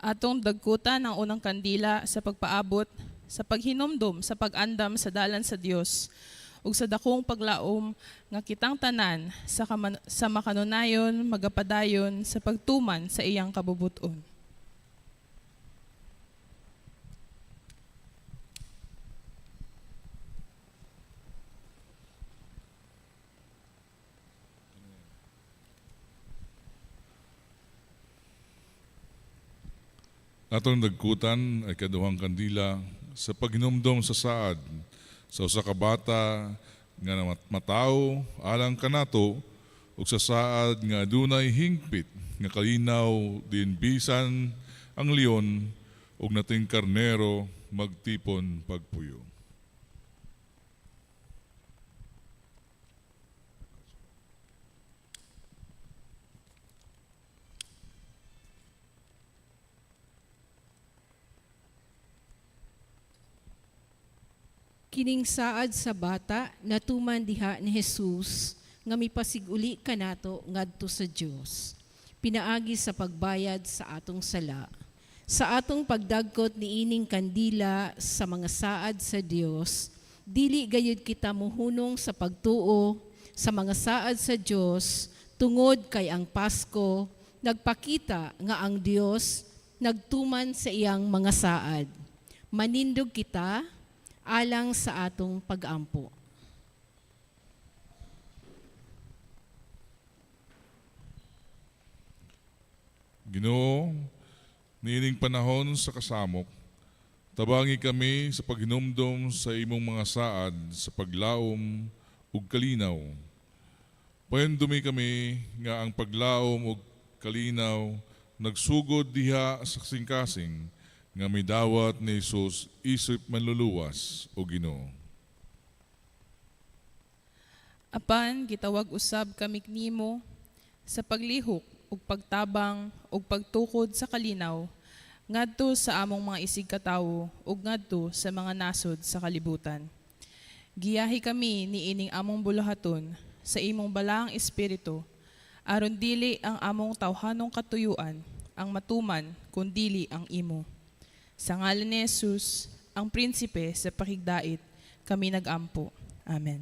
Atong dagkutan ang unang kandila sa pagpaabot, sa paghinomdom, sa pag-andam sa dalan sa Dios, ug sa dakong paglaom nga kitang tanan sa makanunayon, magapadayon, sa pagtuman sa iyang kabubuton. Atong dagkutan ay kaduhang kandila sa paghinumdom sa saad sa usa ka bata nga mataw alang kanato ug sa saad nga adunay hingpit nga kalinaw din bisan ang leon ug nating karnero magtipon pagpuyo. Kining saad sa bata natuman diha ni Jesus nga mipasiguli kanato ngadto sa Dios. Pinaagi sa pagbayad sa atong sala. Sa atong pagdagkot ni ining kandila sa mga saad sa Dios, dili gayud kita muhunong sa pagtuo sa mga saad sa Dios tungod kay ang Pasko nagpakita nga ang Dios nagtuman sa iyang mga saad. Manindog kita alang sa atong pag-ampo. Ginoo, niining panahon sa kasamok, tabangi kami sa paghinumdom sa imong mga saad sa paglaom ug kalinaw. Payandumi kami nga ang paglaom ug kalinaw nagsugod diha sa kasing-kasing nga may dawat ni Jesus isip manluluwas o Ginoo. Apan gitawag usab kami nimo sa paglihok ug pagtabang ug pagtukod sa kalinaw ngadto sa among mga isig katawo ug ngadto sa mga nasod sa kalibutan. Giyahi kami ni ining among buluhaton sa imong balaang espiritu aron dili ang among tawhanong katuyuan ang matuman kundili ang imo. Sa ngalan ni Jesus, ang prinsipe sa pakigdait, kami nag-ampo. Amen.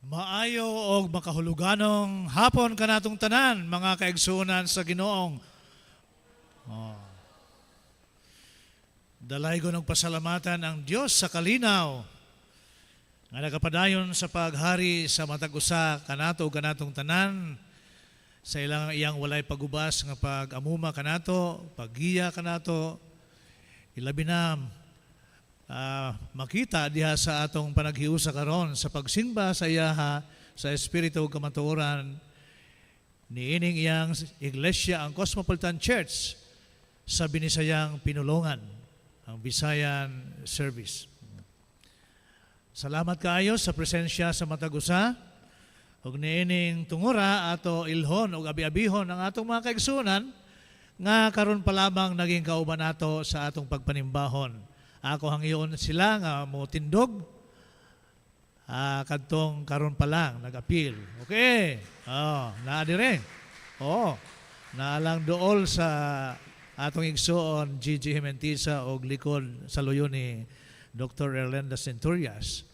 Maayo og makahuluganong hapon kanatong tanan, mga kaigsuonan sa Ginoong. Dalay ko ng pasalamatan ang Diyos sa kalinaw nga nagapadayon sa paghari sa matag usa kanato ug kanatong tanan sa iyang walay pagubas nga pag-amuma kanato, paggiya kanato, ilabi na makita diha sa atong panaghiusa karon sa pagsimba sa iyaha sa Espiritu ug kamatuoran ni ining iyang iglesia ang Cosmopolitan Church sa Binisayang Pinulongan, ang Visayan Service. Salamat kaayo sa presensya sa matag usa ug niining tungura ato ilhon ug abi-abihon ang atong mga kaigsuonan nga karon pa lamang naging kauban nato sa atong pagpanimbahon. Ako hangyon sila nga mo tindog kadtong karon pa lang nag-appeal. Okay. Naa dire. Naalang dool sa atong igsuon Gigi Jimentisa og likod sa luyo ni Dr. Erlenda Centurias.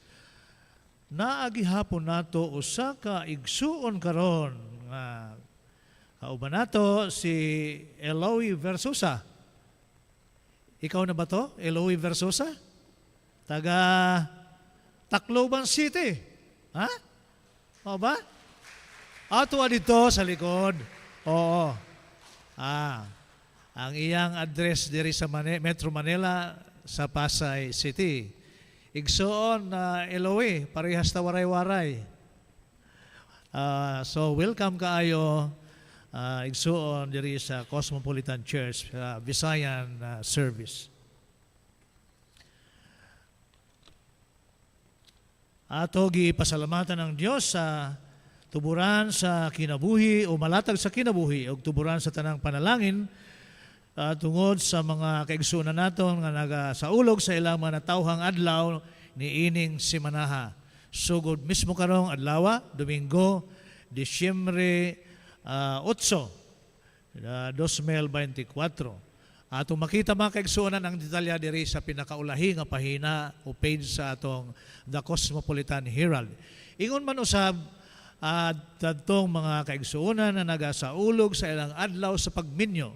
Naagihapon nato usa ka igsuon karon nga kauban nato si Eloy Versosa. Ikaw na ba to? Eloy Versosa? Taga Tacloban City. Ha? O ba? Ato dito sa likod. Oo. Ang iyang address diri sa Metro Manila sa Pasay City. Igsoon na Eloy, parehas ta waray-waray. So welcome kaayo igsuon diri sa Cosmopolitan Church Visayan Service. Ato gipasalamatan ng Dios sa tuburan sa kinabuhi o malatag sa kinabuhi o tuburan sa tanang panalangin tungod sa mga kaigsunan naton nga nagasaulog sa ilang mga natawhang adlaw ni ining simanaha. Sugod mismo karong adlaw, Domingo, Disyembre 8, 2024. Atong makita mga kaigsunan ang detalya diri sa pinakaulahi nga pahina o page sa atong The Cosmopolitan Herald. Ingon man usab at tatong mga kaigsunan na nagasaulog sa ilang adlaw sa pagminyo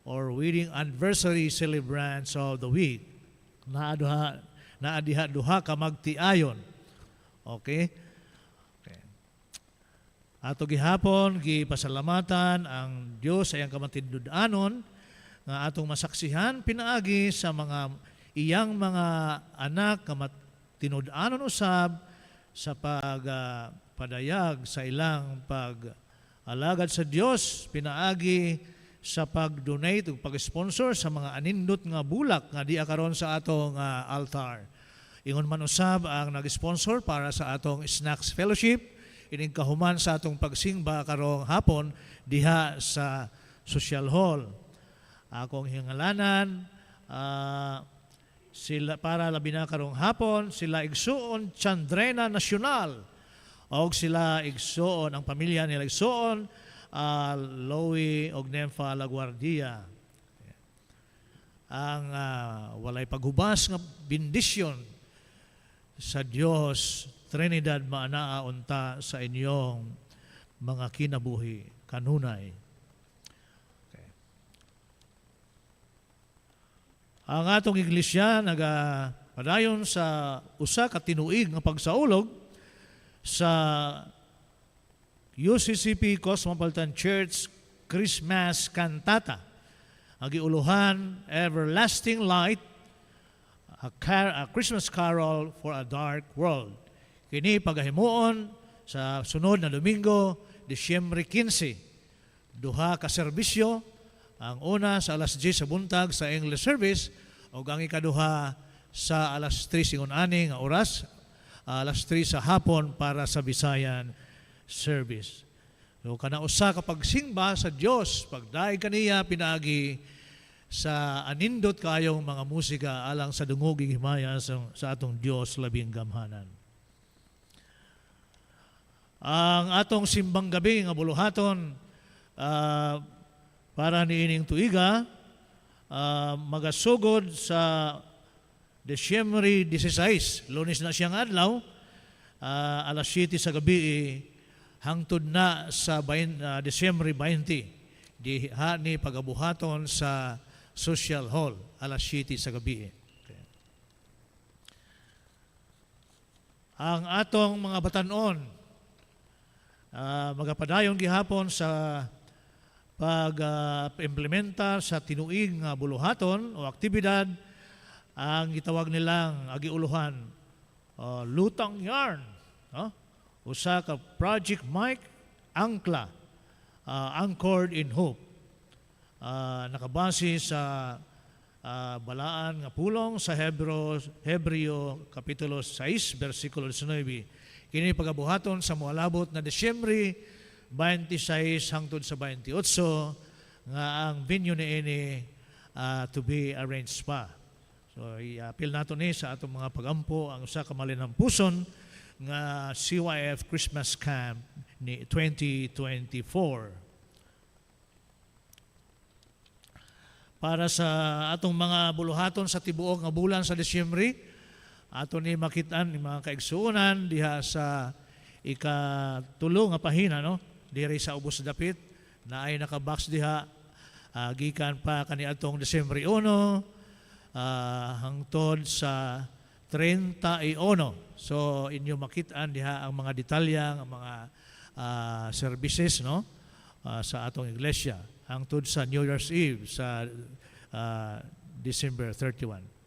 or wedding anniversary celebrants of the week. Naadiha duha ka magtiayon. Okay? Ato gihapon gipasalamatan ang Dios sa iyang kamatindud-anon nga atong masaksihan pinaagi sa mga iyang mga anak nga tinud-anon usab sa pagpadayag sa ilang pag-alagad sa Dios pinaagi sa pag-donate ug pag-sponsor sa mga anindot nga bulak nga diya karon sa atong altar. Ingon man usab ang nag-sponsor para sa atong Snacks Fellowship ining kahuman sa atong pagsingba karong hapon diha sa Social Hall. Akong hingalanan sila para labi na karong hapon sila igsuon Chandrena Nacional og sila igsuon ang pamilya nila igsuon Louie og Nemfa Laguardia. Ang walay paghubas nga bendisyon sa Dios Trinidad maanaa unta sa inyong mga kinabuhi kanunay. Okay. Ang atong iglesia nagapadayon sa usa ka tinuig nga pagsaulog sa UCCP Cosmopolitan Church Christmas Cantata. Ang giuluhan, Everlasting Light, a Christmas Carol for a Dark World. Kini pagahimuon sa sunod na Domingo, Disyembre 15. Duha ka serbisyo, ang una sa alas 10 sa buntag sa English service, o ang ikaduha sa alas 3 ingon ani nga oras, alas 3 sa hapon para sa Visayan service. So kana usa ka pagsingba sa Dios, pagdaig kaniya pinaagi sa anindot kayong mga musika alang sa dungog himaya sa atong Dios labing gamhanan. Ang atong simbang gabi nga buluhaton para niining tuiga magasugod sa Disyembre 16, Lunes na siyang adlaw, alas 7 sa gabi hangtod na sa Disyembre 20 diha ni pagabuhaton sa Social Hall alas 7 sa gabi. Okay. Ang atong mga batanon magapadayon gihapon sa pag-implementa sa tinuig nga buluhaton o aktibidad ang gitawag nilang agiuluhan Lutang Yarn, usa ka Project Mike Angkla, Anchored in Hope. Nakabase sa balaan nga pulong sa Hebreo Kapitulo 6, versikulo 19. Kini pagabuhaton sa moalabot na Disyembre 26 hangtod sa 28 nga ang venue niini to be arranged pa. So i-appeal nato ni sa atong mga pagampo ang usa ka malinampuson nga CYF Christmas Camp ni 2024. Para sa atong mga buluhaton sa tibuok nga bulan sa Disyembre, ato ni makitaan ni mga kaigsuonan diha sa ikatulo nga pahina, no? Diri sa ubos dapit na ay nakabox diha gikan pa kaniadtong Disyembre 1 hangtod sa 31. So inyo makitaan diha ang mga detalya ang mga services, no? Sa atong iglesia hangtod sa New Year's Eve sa December 31.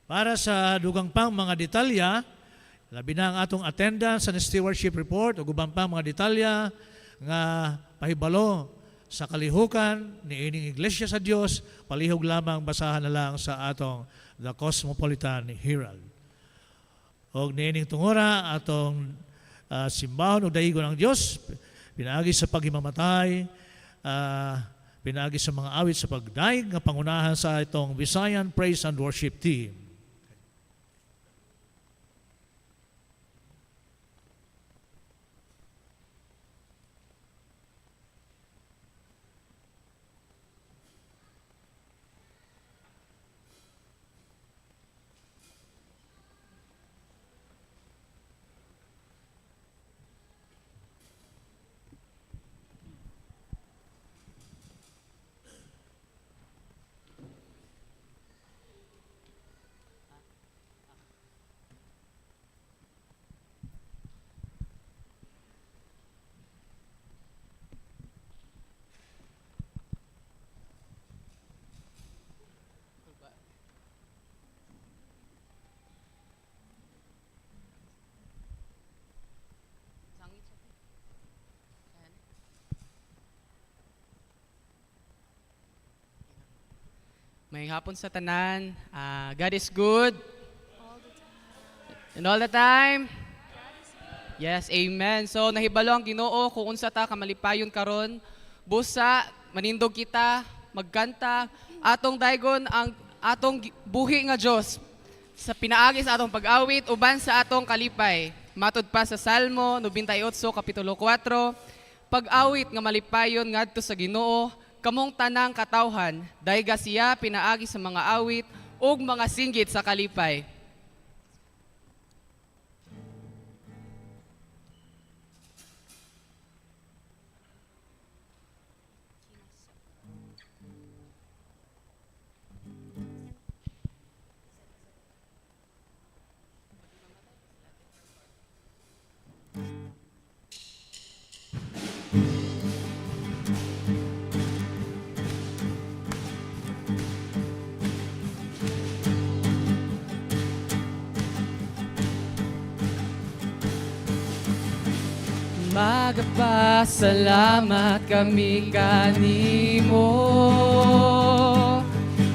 Para sa dugang pang mga detalya, labi na ang atong attendance sa stewardship report o gubang pang mga detalya nga pahibalo sa kalihukan ni ining iglesia sa Dios, palihog lamang basahan na lang sa atong The Cosmopolitan Herald. O niining tungora atong simbahon o daigo ng Dios, pinaagi sa paghimamatay, pinaagi sa mga awit sa pagdaig nga pangunahan sa itong Visayan Praise and Worship Team. May hapon sa tanan. God is good. And all the time? Yes, amen. So nahibalo ang Ginoo kung unsa ta kamalipayon karon. Busa manindog kita, magkanta, atong daygon ang atong buhi nga Dios sa pinaagi sa atong pag-awit uban sa atong kalipay. Matud pa sa Salmo 98 kapitulo 4, pag-awit nga malipayon ngadto sa Ginoo kamong tanang katawhan, dayga siya pinaagi sa mga awit ug mga singgit sa kalipay. Magpasalamat kami kanimo,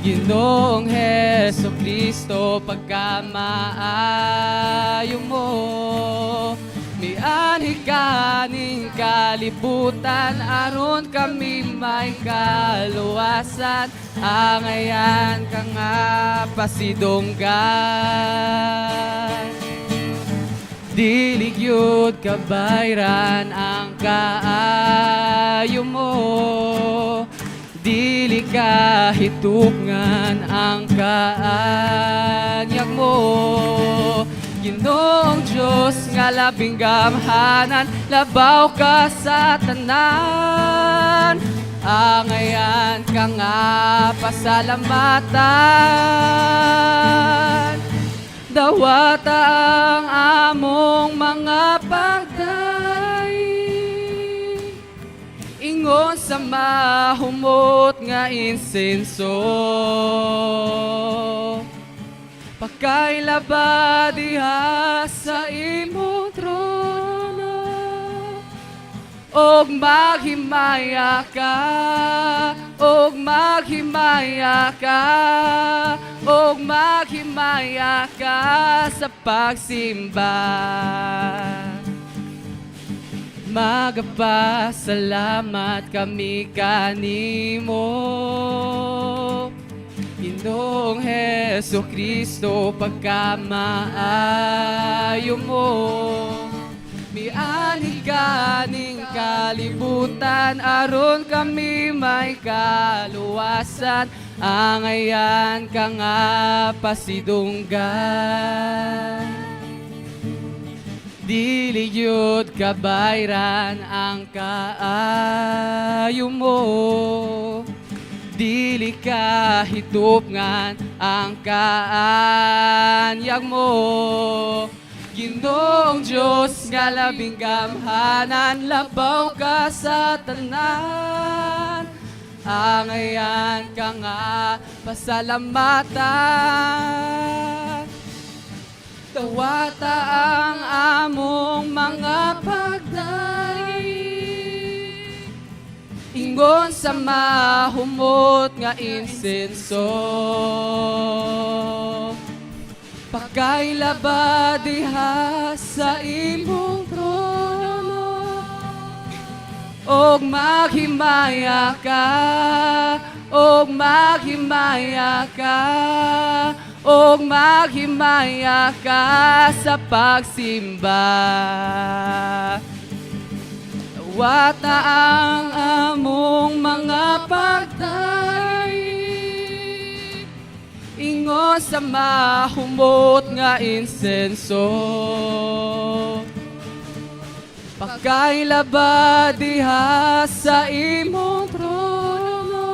Ginoong Heso Kristo, pagkamaayo mo. Mianhi kaning kalibutan, aron kami may kaluwasan, angayan ka nga pasidonggan. Dilig yun kabayran ang kaayo mo, dili kahitupngan ang kaanyag mo. Ginoong Diyos nga labing gamhanan, labaw ka sa tanan, angayan ka nga pasalamatan. Dawata ang among mga pagday, ingon sa mahumot nga insenso. Pagkailaba diha sa imong trono, og maghimaya ka, og maghimaya ka, og maghimaya ka sa pagsimba. Magpasalamat kami kanimo, Ginoong Heso Kristo, pagkamaayo mo. Miani kaning kalibutan, aron kami may kaluwasan, angayan ka nga pasidunggan. Dili yun kabayran ang kaayo mo, dili kahitupngan ang kaanyag mo. Ginoong Diyos nga labing gamhanan, labaw ka sa tanan, angayan ka nga pasalamatan. Dawata ang among mga pagday, ingon sa mahumot nga insenso. Pagkailaba diha sa imong trono, og maghimaya ka, og maghimaya ka, og maghimaya ka sa pagsimba. Wata ang among mga pagdaig, ingo sa mahumot nga insenso. Pagkailaba diha sa imong trono,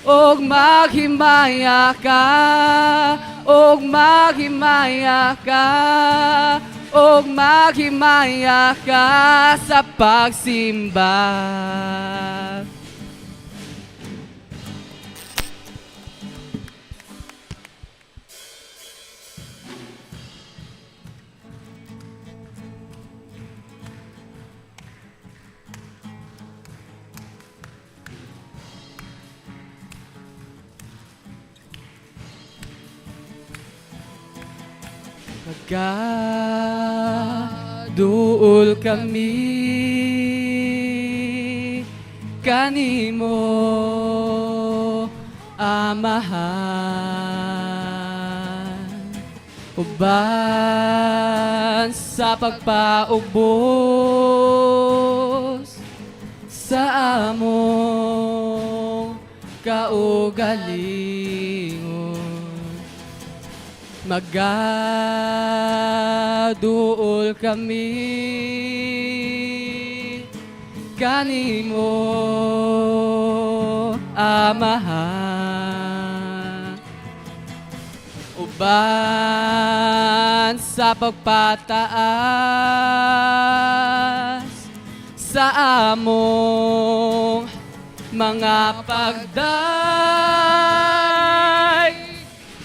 og maghimaya ka, og maghimaya ka, og maghimaya ka sa pagsimba. Magkaduol kami kanimo, Amahan, uban sa pagpaubos sa among kaugalingon. Magaduol kami kanimo, Amahan, uban sa pagpataas sa among mga pagday,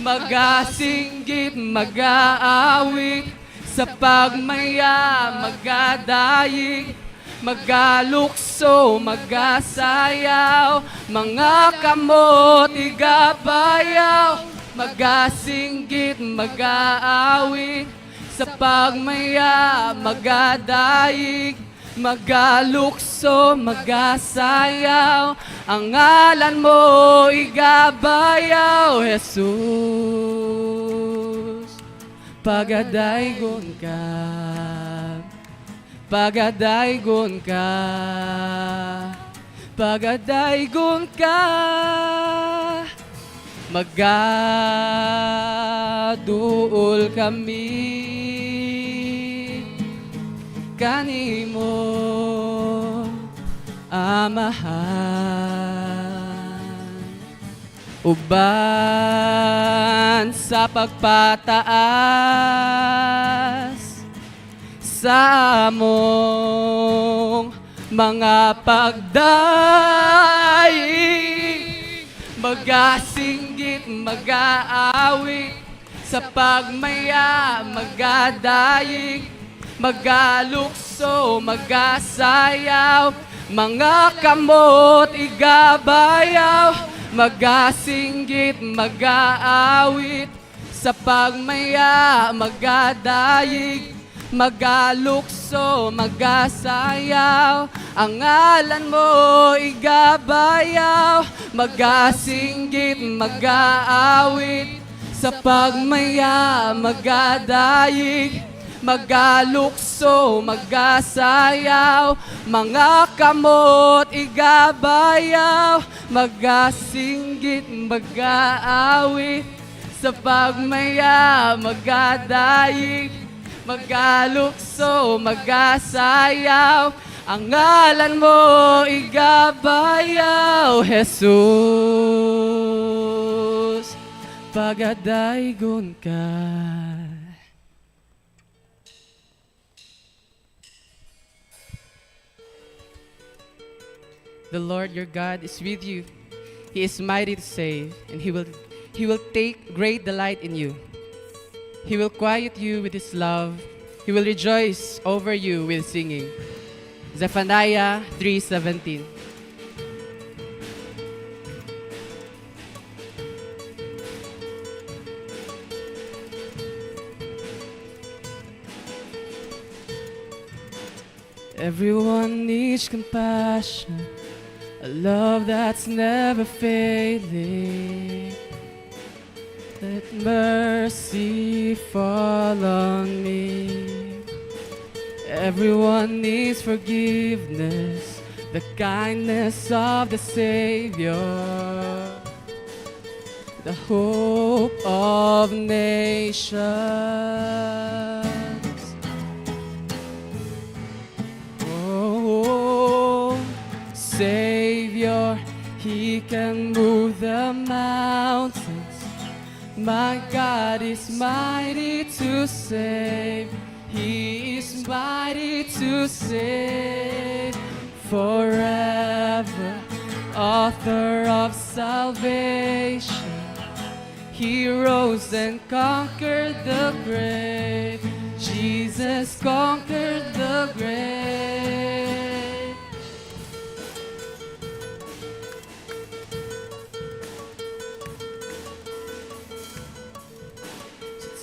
magasinggit, mag-aawit, sa pagmaya, magadayig, magalukso, magasayaw, mga kamot, igabayaw, magasinggit, mag-aawit, sa pagmaya, magadayig, magalukso, magasayaw, ang ngalan mo igabayaw, Jesus. Pagadaygon ka, pagadaygon ka, pagadaygon ka, magaduol kami kanimo, Amahan, uban sa pagpataas sa among mga pagdaig, magasinggit, mag-aawit, sa pagmaya, magadayig, magalukso, magasayaw, mga kamot igabayaw, magasinggit, mag-aawit, sa pagmaya, magadayig, magalukso, magasayaw, ang ngalan mo igabayaw, magasinggit, mag-aawit, sa pagmaya, magadayig, magalukso, magasayaw, mga kamot igabayaw, magasinggit, mag-aawit, sa pagmaya, magadayig, magalukso, magasayaw, ang ngalan mo igabayaw, Jesus. Pagadaygon ka. The Lord your God is with you. He is mighty to save, and He will take great delight in you. He will quiet you with His love. He will rejoice over you with singing. Zephaniah 3:17. Everyone needs compassion, a love that's never failing. Let mercy fall on me. Everyone needs forgiveness, the kindness of the Savior, the hope of nations. Oh, Savior, He can move the mountains. My God is mighty to save. He is mighty to save. Forever, author of salvation. He rose and conquered the grave. Jesus conquered the grave.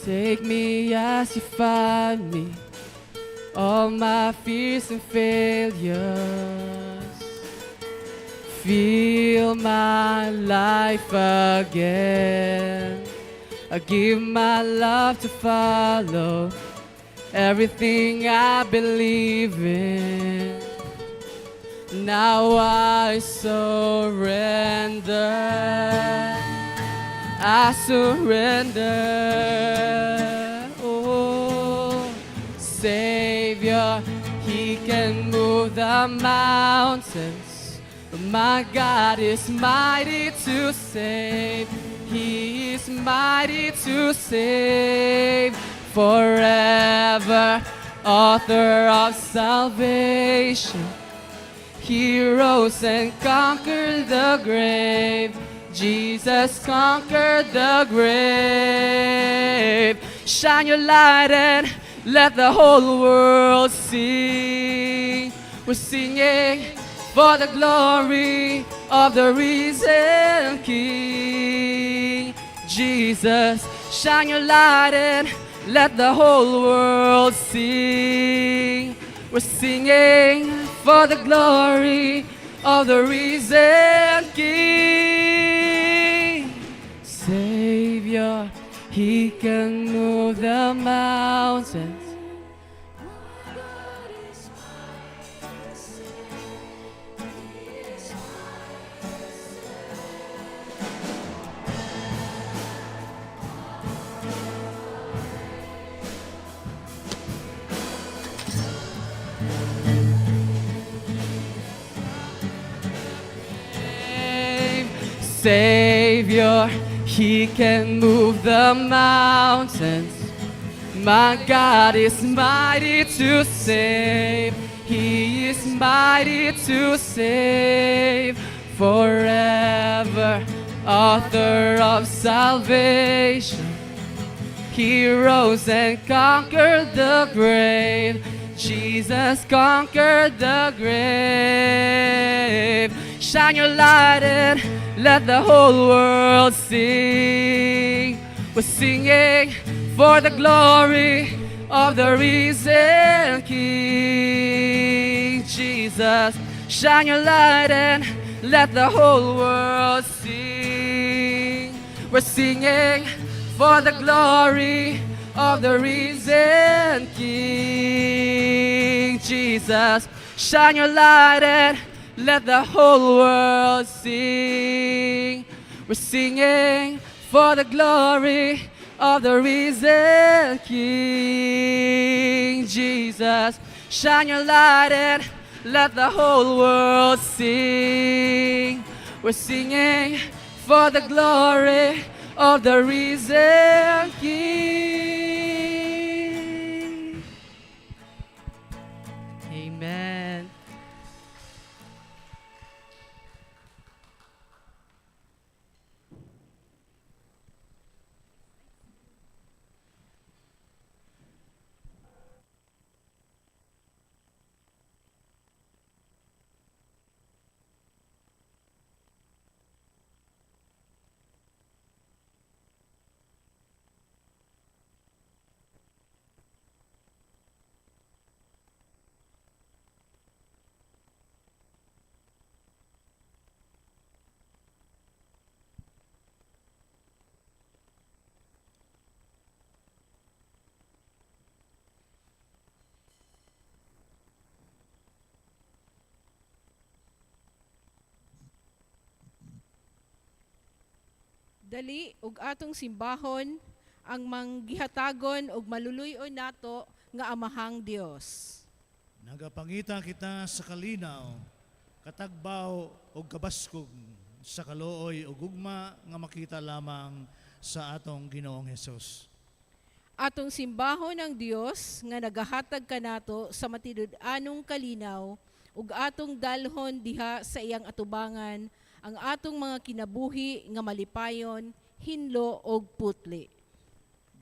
Take me as you find me, all my fears and failures. Feel my life again. I give my love to follow everything I believe in. Now I surrender. I surrender. Oh, Savior, He can move the mountains. My God is mighty to save. He is mighty to save. Forever, author of salvation. He rose and conquered the grave. Jesus conquered the grave. Shine your light and let the whole world see. We're singing for the glory of the risen King. Jesus, shine your light and let the whole world see. We're singing for the glory of the risen King. Savior, He can move the mountains. Savior, He can move the mountains. My God is mighty to save. He is mighty to save. Forever, author of salvation. He rose and conquered the grave. Jesus conquered the grave. Shine your light and let the whole world sing. We're singing for the glory of the risen King. Jesus, shine your light and let the whole world sing. We're singing for the glory of the risen King. Jesus, shine your light and let the whole world sing. We're singing for the glory of the risen King. Jesus, shine your light and let the whole world sing. We're singing for the glory of the risen King. Amen. Dali ug atong simbahon ang manggihatagon ug maluluyon nato nga amahang Dios. Nagapangita kita sa kalinaw, katagbaw o kabaskog, sa kalooy o gugma nga makita lamang sa atong Ginoong Hesus. Atong simbahon ang Dios nga nagahatag kanato sa matidud-anong kalinaw ug atong dalhon diha sa iyang atubangan ang atong mga kinabuhi nga malipayon, hinlo ug putli.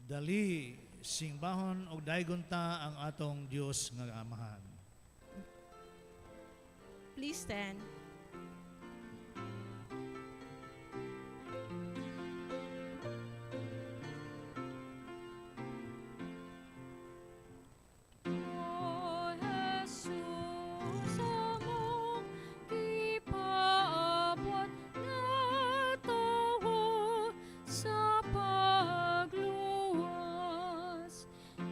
Dali, singbahon o daygon ta ang atong Dios nga amahan. Please stand. O Jesus, among gipaabot na tawo sa pagluwas,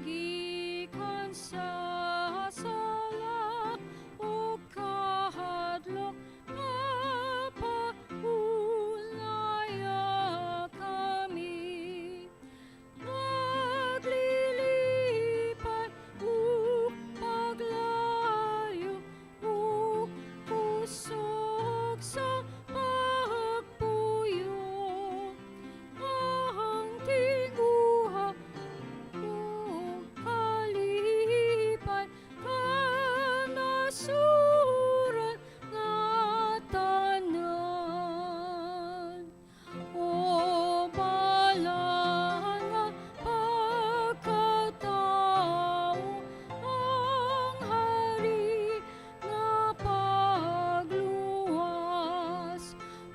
gikan sa sala ug kahadlok nga paulaya kami. Maglilipat ug paglayo ug kusog sa pagpuyo. Ang tinguha ug kalipan kanasuran nga tanan. O balang nga pagkatao, ang hari nga pagluwas,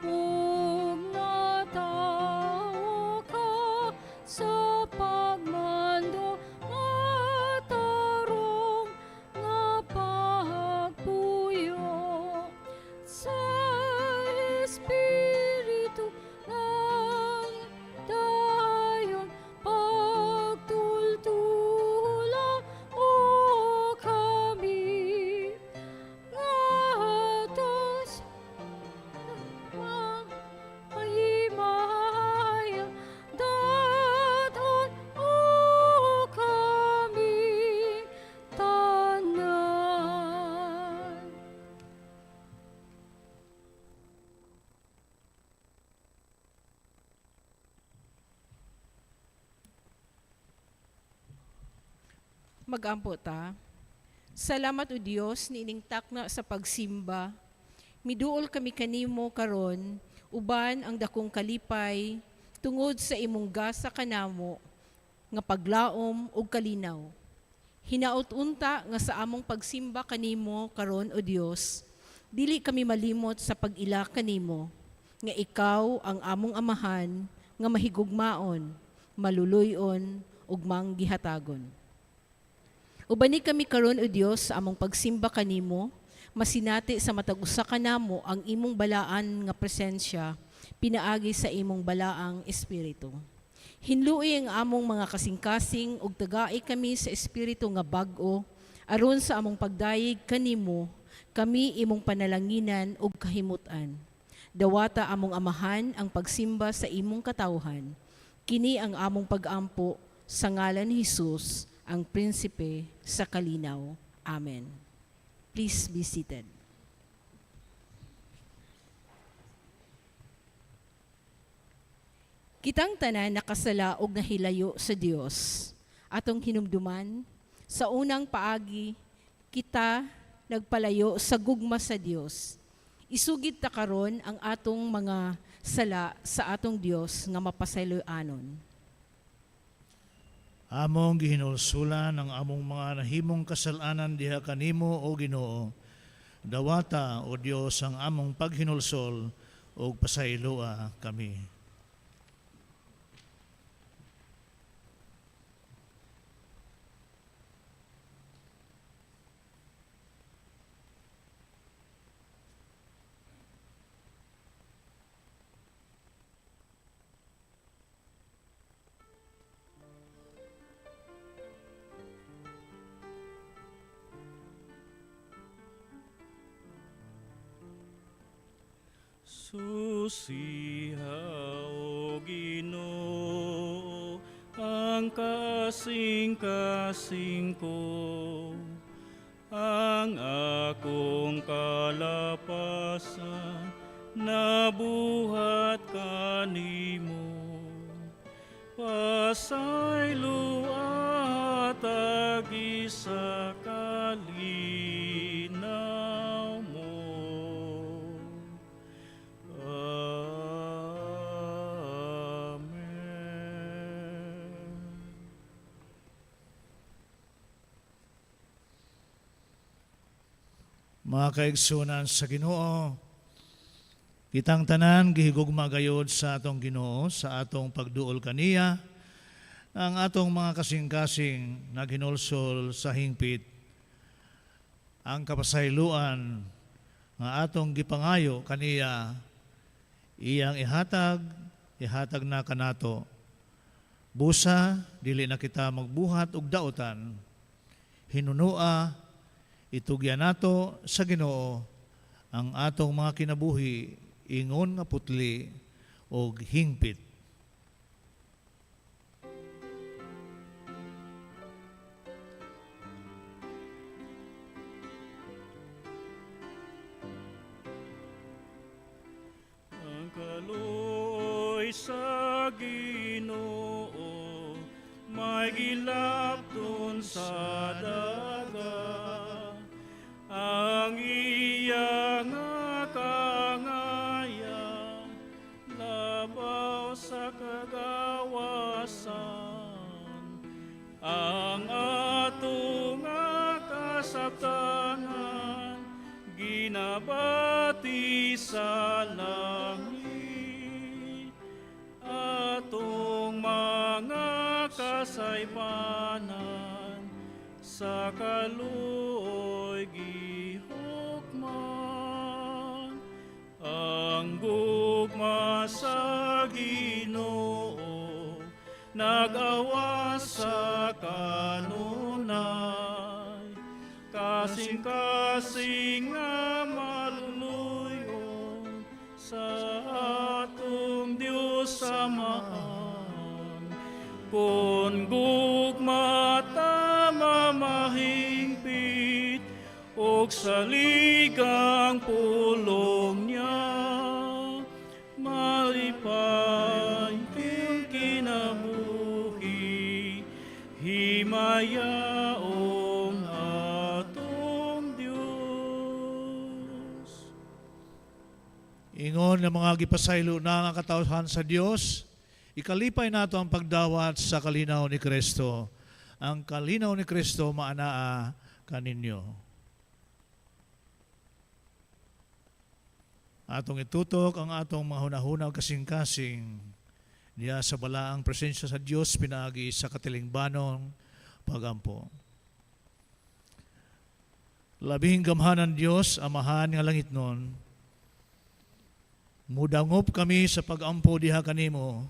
ug natao ka sa pagmando nga tarong nga pagpuyo. Sa Espiritu ng dayon pagtultula o kami ngatos mahimaya daton o kami tanan. Magampo ta. Salamat o Dios niining takna sa pagsimba. Miduol kami kanimo karon uban ang dakong kalipay tungod sa imong gasa kanamo nga paglaom ug kalinaw. Hinaot unta nga sa among pagsimba kanimo karon o Dios, dili kami malimot sa pag-ila kanimo nga ikaw ang among amahan nga mahigugmaon, maluluyon ug manggihatagon. Ubani kami karon o Dios sa among pagsimba kanimo, masinati sa matag usa kanamo ang imong balaan nga presensya pinaagi sa imong balaang espiritu. Hinlui ang among mga kasing-kasing ug tagai kami sa espiritu nga bag-o aron sa among pagdayeg kanimo kami imong panalanginan ug kahimutan. Dawata among amahan ang pagsimba sa imong katawhan. Kini ang among pag-ampo sa ngalan ni Jesus, ang prinsipe sa kalinaw. Amen. Please be seated. Kitang tanan nakasala og nahilayo sa Dios. Atong hinumduman, sa unang paagi, kita nagpalayo sa gugma sa Dios. Isugid ta karon ang atong mga sala sa atong Dios nga mapasayloanon. Among gihinulsulan ang among mga nahimong kasalanan diha kanimo o Ginoo. Dawata o Dios ang among paghinulsol o pasayloa kami. Susiha o ang kasing-kasing ko, ang akong kalapasan, nabuhat kanimo. Pasaylo at agi sa kalinaw mo. Amen. Mga kaigsunan sa Ginoo, kitang tanan gihigugma gayod sa atong Ginoo sa atong pagduol kaniya, ang atong mga kasing-kasing na ginulsol sa hingpit, ang kapasayloan nga atong gipangayo kaniya, iyang ihatag na kanato. Busa, dili na kita magbuhat og daotan, hinunua, itugyan nato sa Ginoo ang atong mga kinabuhi ingon nga putli o hingpit. Ang kaluoy sa Ginoo, may gilapton sa daga. Ang iyang kangaya, labaw sa kagawasan. Ang atong kasabtanan, ginabati sa langit. Atong mga kasaypanan, sa kaluoy gihukman. Ang gugma sa Ginoo, nag-awas sa kanunay. Kasing-kasing nga maluluyon sa atong Diyos Amahan. Kung gugma mamahingpit, og sa ligang pulong niya, malipay king kinabuhi, himayaong atong Diyos. Ingon ng mga gipasaylo na nga katawhan sa Dios, ikalipay nato ang pagdawat sa kalinaw ni Kristo. Ang kalinaw ni Kristo maanaa kaninyo. Atong itutok ang atong mga hunahunaw kasing-kasing diya sa balaang presensya sa Dios pinaagi sa katilingbanong pagampo. Labing gamhanan Dios, amahan nga langit nun, mudangop kami sa pagampo diha kanimo.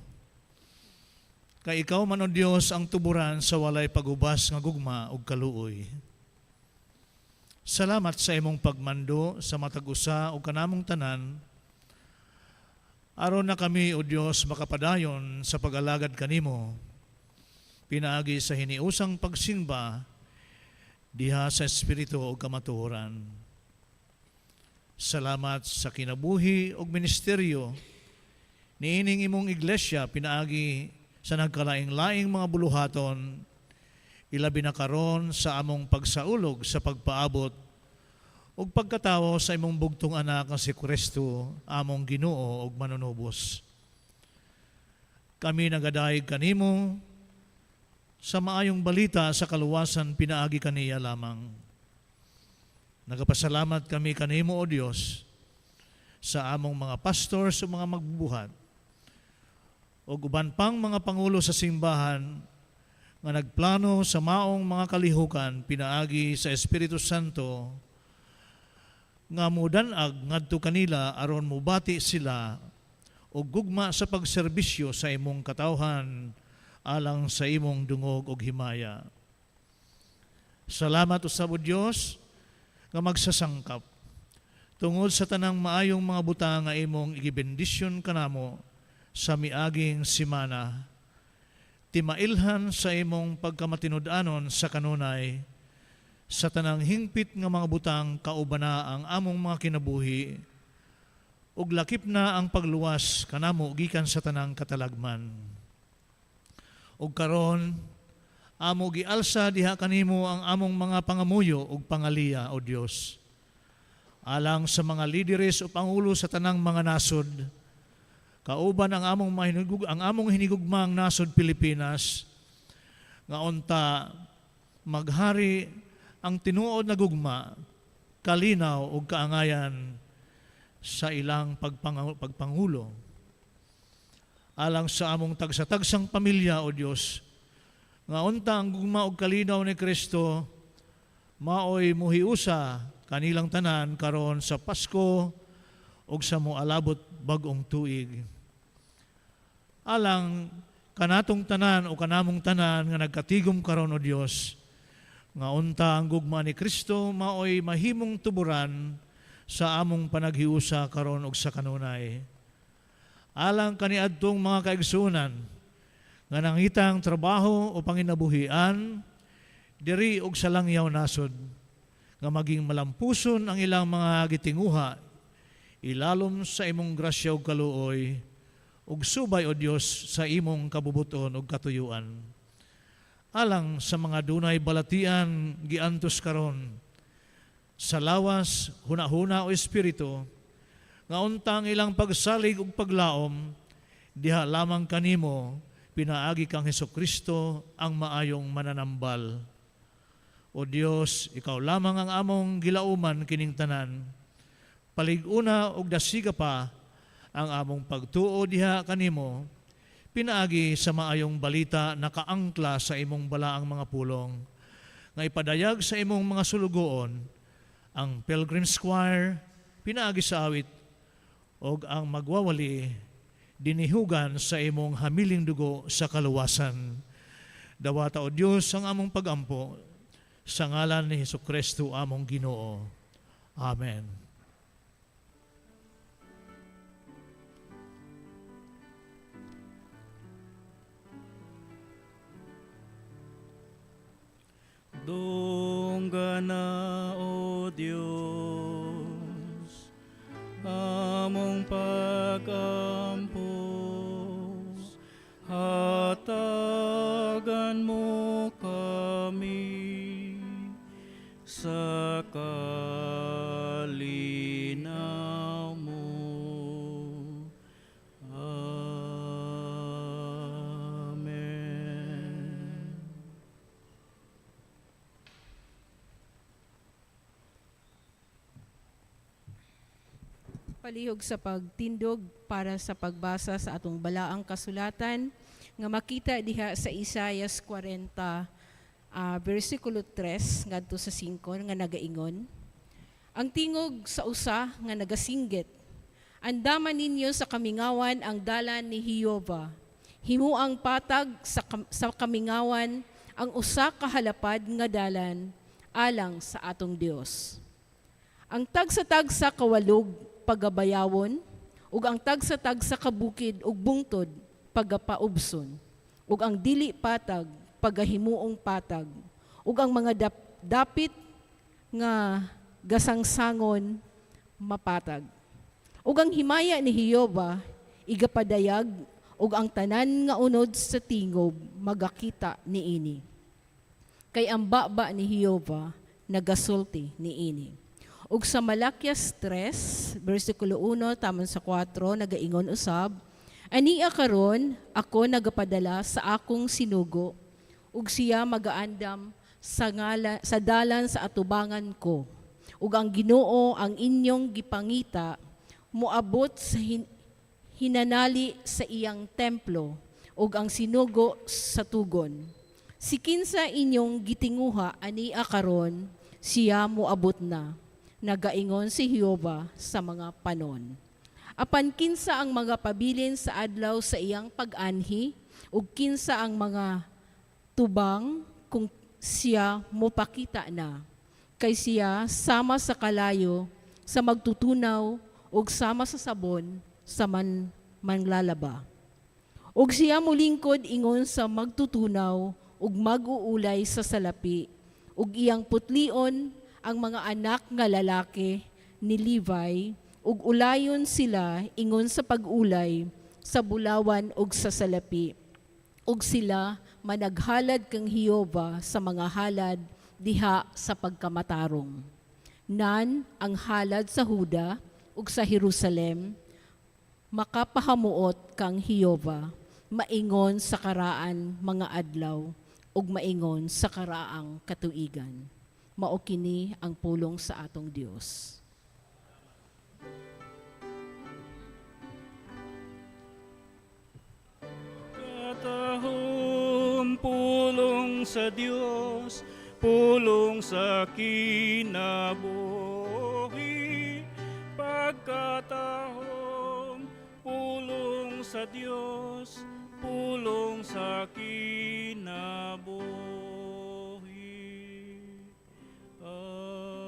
Kay ikaw man o Diyos ang tuburan sa walay pagubas nga gugma ug kaluoy. Salamat sa imong pagmando sa matag usa ug kanamong tanan. Aron na kami o Diyos makapadayon sa pag-alagad kanimo. Pinaagi sa hiniusang pagsimba diha sa espiritu ug kamatuoran. Salamat sa kinabuhi ug ministeryo niining imong iglesia pinaagi sa nagkalaing-laing mga buluhaton, ilabi na karon sa among pagsaulog sa pagpaabot ug pagkatawo sa imong bugtong anak nga si Kristo, among Ginoo ug manunubos. Kami nagadayeg kanimo sa maayong balita sa kaluwasan pinaagi kaniya lamang. Nagapasalamat kami kanimo o Dios sa among mga pastor sa mga magbubuhat o uban pang mga pangulo sa simbahan nga nagplano sa maong mga kalihukan pinaagi sa Espiritu Santo nga mudanag ngadto kanila aron mubati sila og gugma sa pagserbisyo sa imong katawhan alang sa imong dungog og himaya. Salamat usab o Dios nga magsasangkap tungod sa tanang maayong mga butang nga imong igibendisyon kanamo sa miaging simana. timailhan sa imong pagkamatinud-anon sa kanunay, sa tanang hingpit nga mga butang kaubana ang among mga kinabuhi, ug lakip na ang pagluwas kanamo gikan sa tanang katalagman. Ug karon, amo gialsa diha kanimo ang among mga pangamuyo ug pangaliya, O Dios. Alang sa mga lideres o pangulo sa tanang mga nasod, kauban ang among hinigugmang nasod Pilipinas, nga unta maghari ang tinuod na gugma, kalinaw ug kaangayan sa ilang pagpangulo. Alang sa among tagsa-tagsang pamilya, O Dios, nga unta ang gugma ug kalinaw ni Kristo maoy muhiusa kanilang tanan karon sa Pasko ug sa moalabot bag-ong tuig. Alang kanatong tanan o kanamong tanan nga nagkatigom karon, O Dios, nga unta ang gugma ni Kristo maoy mahimong tuburan sa among panaghiusa karon ug sa kanunay. Alang kaniadtong mga kaigsunan nga nangitang trabaho o panginabuhian diri ug sa langyaw nasod, nga maging malampuson ang ilang mga gitinguha, ilalom sa imong grasya ug kaluoy, ug subay, O Dios, sa imong kabubuton ug katuyuan. Alang sa mga dunay balatian giantos karon, sa lawas, hunahuna o espiritu, nga untang ilang pagsalig ug paglaom, diha lamang kanimo, pinaagi kang Hesukristo ang maayong mananambal. O Dios, ikaw lamang ang among gilauman kining tanan. Palig-una ug dasiga pa ang among pagtuo diha kanimo, pinaagi sa maayong balita nakaangkla sa imong balaang mga pulong, nga ipadayag sa imong mga sulugoon, ang Pilgrim's Choir, pinaagi sa awit, og ang magwawali, dinihugan sa imong hamiling dugo sa kaluwasan. Dawata, O Diyos, ang among pagampo, sa ngalan ni Hesukristo among Ginoo. Amen. Dunggana, O Diyos, among pag-ampos, hatagan mo kami sa kalinaw mo. Amen. Palihog sa pagtindog para sa pagbasa sa atong balaang kasulatan nga makita diha sa Isaias 40 versikulo 3 ngadto sa 5 nga nagaingon, ang tingog sa usa nga nagasinggit, andaman ninyo sa kamingawan ang dalan ni Jehova, himuang patag sa kamingawan ang usa ka halapad nga dalan alang sa atong Dios. Ang tagsa-tagsa kawalog pagabayawon, ug ang tagsa-tagsa kabukid ug bungtod pagapaubson, ug ang dili patag pagahimuong patag, ug ang mga dapit nga gasangsangon mapatag. Ug ang himaya ni Jehova igapadayag, ug ang tanan nga unod sa tingob magakita niini. Kay ang baba ni Jehova nagasulti niini. Ug sa Malakias 3, versikulo 1, taman sa 4, nagaingon usab, ania karon ako nagapadala sa akong sinugo, ug siya magaandam sa dalan sa atubangan ko. Ug ang Ginoo ang inyong gipangita, moabot sa hinanali sa iyang templo, ug ang sinugo sa tugon. Si kinsa inyong gitinguha ania karon, siya moabot na. Nagaingon si Jehova sa mga panon. Apan kinsa ang mga pabilin sa adlaw sa iyang pag-anhi, ug kinsa ang mga tubang kung siya mopakita na. Kay siya sama sa kalayo, sa magtutunaw, ug sama sa sabon, sa manlalaba. Ug siya mulingkod ingon sa magtutunaw ug mag-uulay sa salapi. Ug iyang putlion ang mga anak nga lalaki ni Levi ug ulayon sila ingon sa pag-ulay sa bulawan ug sa salapi. Ug sila managhalad kang Hiyova sa mga halad diha sa pagkamatarong. Nan ang halad sa Huda ug sa Jerusalem makapahamuot kang Hiyova, maingon sa karaan mga adlaw ug maingon sa karaang katuigan. Mao kini ang pulong sa atong Dios. Katahom pulong sa Diyos, pulong sa kinabuhi. Pagkatahom pulong sa Diyos, pulong sa kinabuhi. Amen.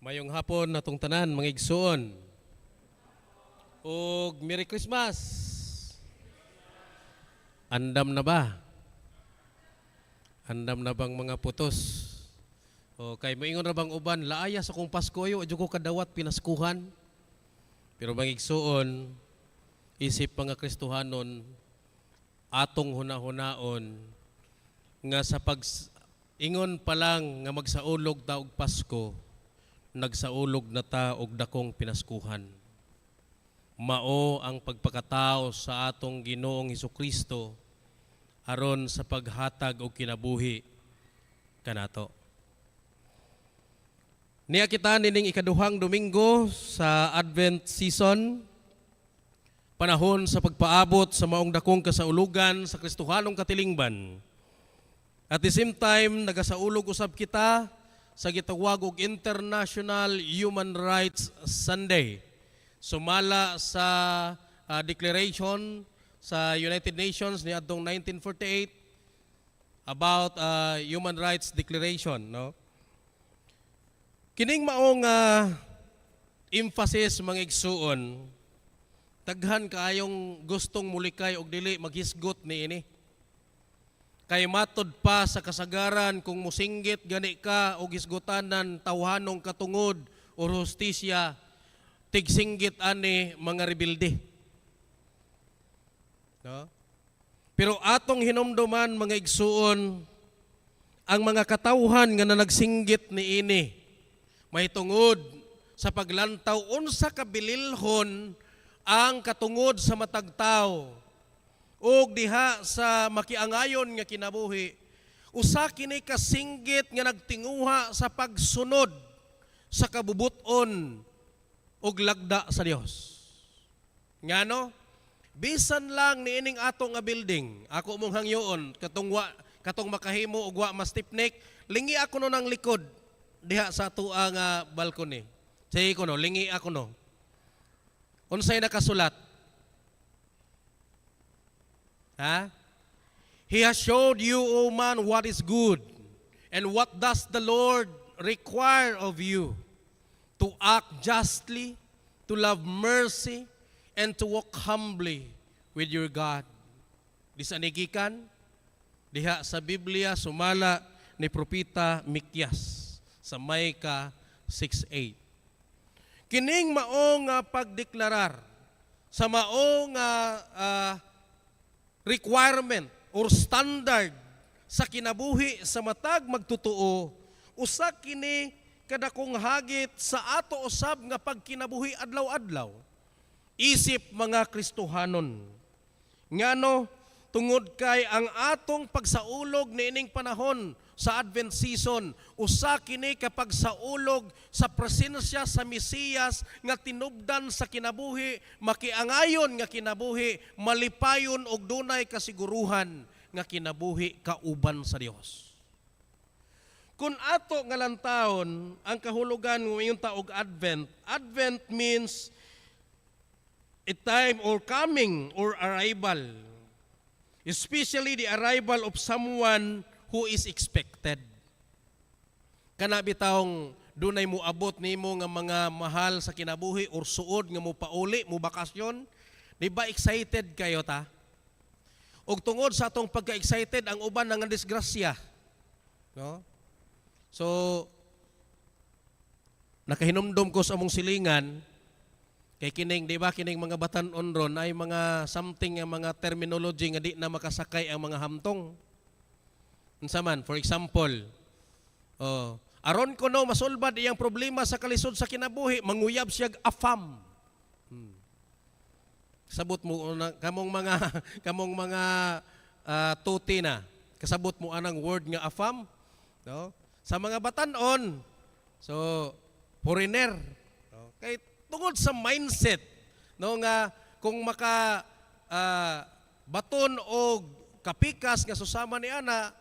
Mayong hapon natong tanan mga igsoon. Ug Merry Christmas. Andam na ba? Andam na bang mga putos? O kay moingon ra bang uban laaya sa kong Pasko ayo adyo ko kadawat pinaskuhan. Pero mga igsoon, isip mga Kristohanon atong hunahunaon nga sa pag ingon pa lang nga magsaulog ta og Pasko, nagsaulog na ta og dakong pinaskuhan. Mao ang pagpakatao sa atong Ginoong Hesukristo aron sa paghatag og kinabuhi kanato. Niya kita nining ikaduhang Domingo sa Advent season, panahon sa pagpaabot sa maong dakong kasaulugan sa Kristohanong katilingban. At the same time, nagasaulog usab kita sa gitawag og International Human Rights Sunday. Sumala sa declaration sa United Nations ni adtong 1948 about Human Rights Declaration, no? Kining maong emphasis mga igsuon, taghan kaayong gustong mulikay og dili maghisgot niini. Kay matod pa sa kasagaran kung musinggit gani ka og hisgotanan tawhanong katungod o hustisya, tigsinggit ani mga rebelde. No? Pero atong hinumduman mga igsuon, ang mga katawhan nga nagsinggit niini mahitungod sa paglantaw unsa kabililhon ang katungod sa matag tawo ug diha sa makiangayon nga kinabuhi, usa kini kasinggit nga nagtinguha sa pagsunod sa kabubuton ug lagda sa Dios. Ngano? Bisan lang niining atong nga building, ako mong hangyoon katong makahimo og wa mastipnik, lingi ako no nang likod diha sa tuwa nga balcony. Say ko no, lingi ako no. Unsay nakasulat? Ha? He has showed you, O man, what is good, and what does the Lord require of you? To act justly, to love mercy, and to walk humbly with your God. Di sa nigikan, diha sa Biblia, sumala ni Propeta Mikyas sa Micah 6:8. Kining maong pagdeklarar sa maong requirement or standard sa kinabuhi sa matag magtutuo, usa kini kadakong hagit sa ato usab nga pagkinabuhi adlaw-adlaw. Isip mga Kristohanon. Ngano tungod kay ang atong pagsaulog niining panahon sa Advent season, usa kini kapag saulog sa presensya sa Mesiyas nga tinubdan sa kinabuhi, makiangayon nga kinabuhi, malipayon og dunay kasiguruhan nga kinabuhi kauban sa Dios. Kung ato nga lantawon ang kahulugan ngayon taog Advent, Advent means a time or coming or arrival. Especially the arrival of someone who is expected. Kana bitawng dunay moabot nimo nga mga mahal sa kinabuhi or suod nga mo pauli, mo bakasyon, di ba excited kayo ta? Og tungod sa atong pagka-excited ang uban nga disgrasya. No? So nakahinumdom ko sa among silingan kay kining di ba kining mga batan-on ron ay mga something nga mga terminology nga di na makasakay ang mga hamtong. Unsa man, for example, aron ko no masulbad iyang problema sa kalisod sa kinabuhi, manguyab siya afam. Kasabot mo kamong mga tuti na. Kasabot mo anang word nga afam, no? Sa mga batan-on, so foreigner. No? Kay tungod sa mindset, no nga kung maka baton o kapikas nga susama ni ana,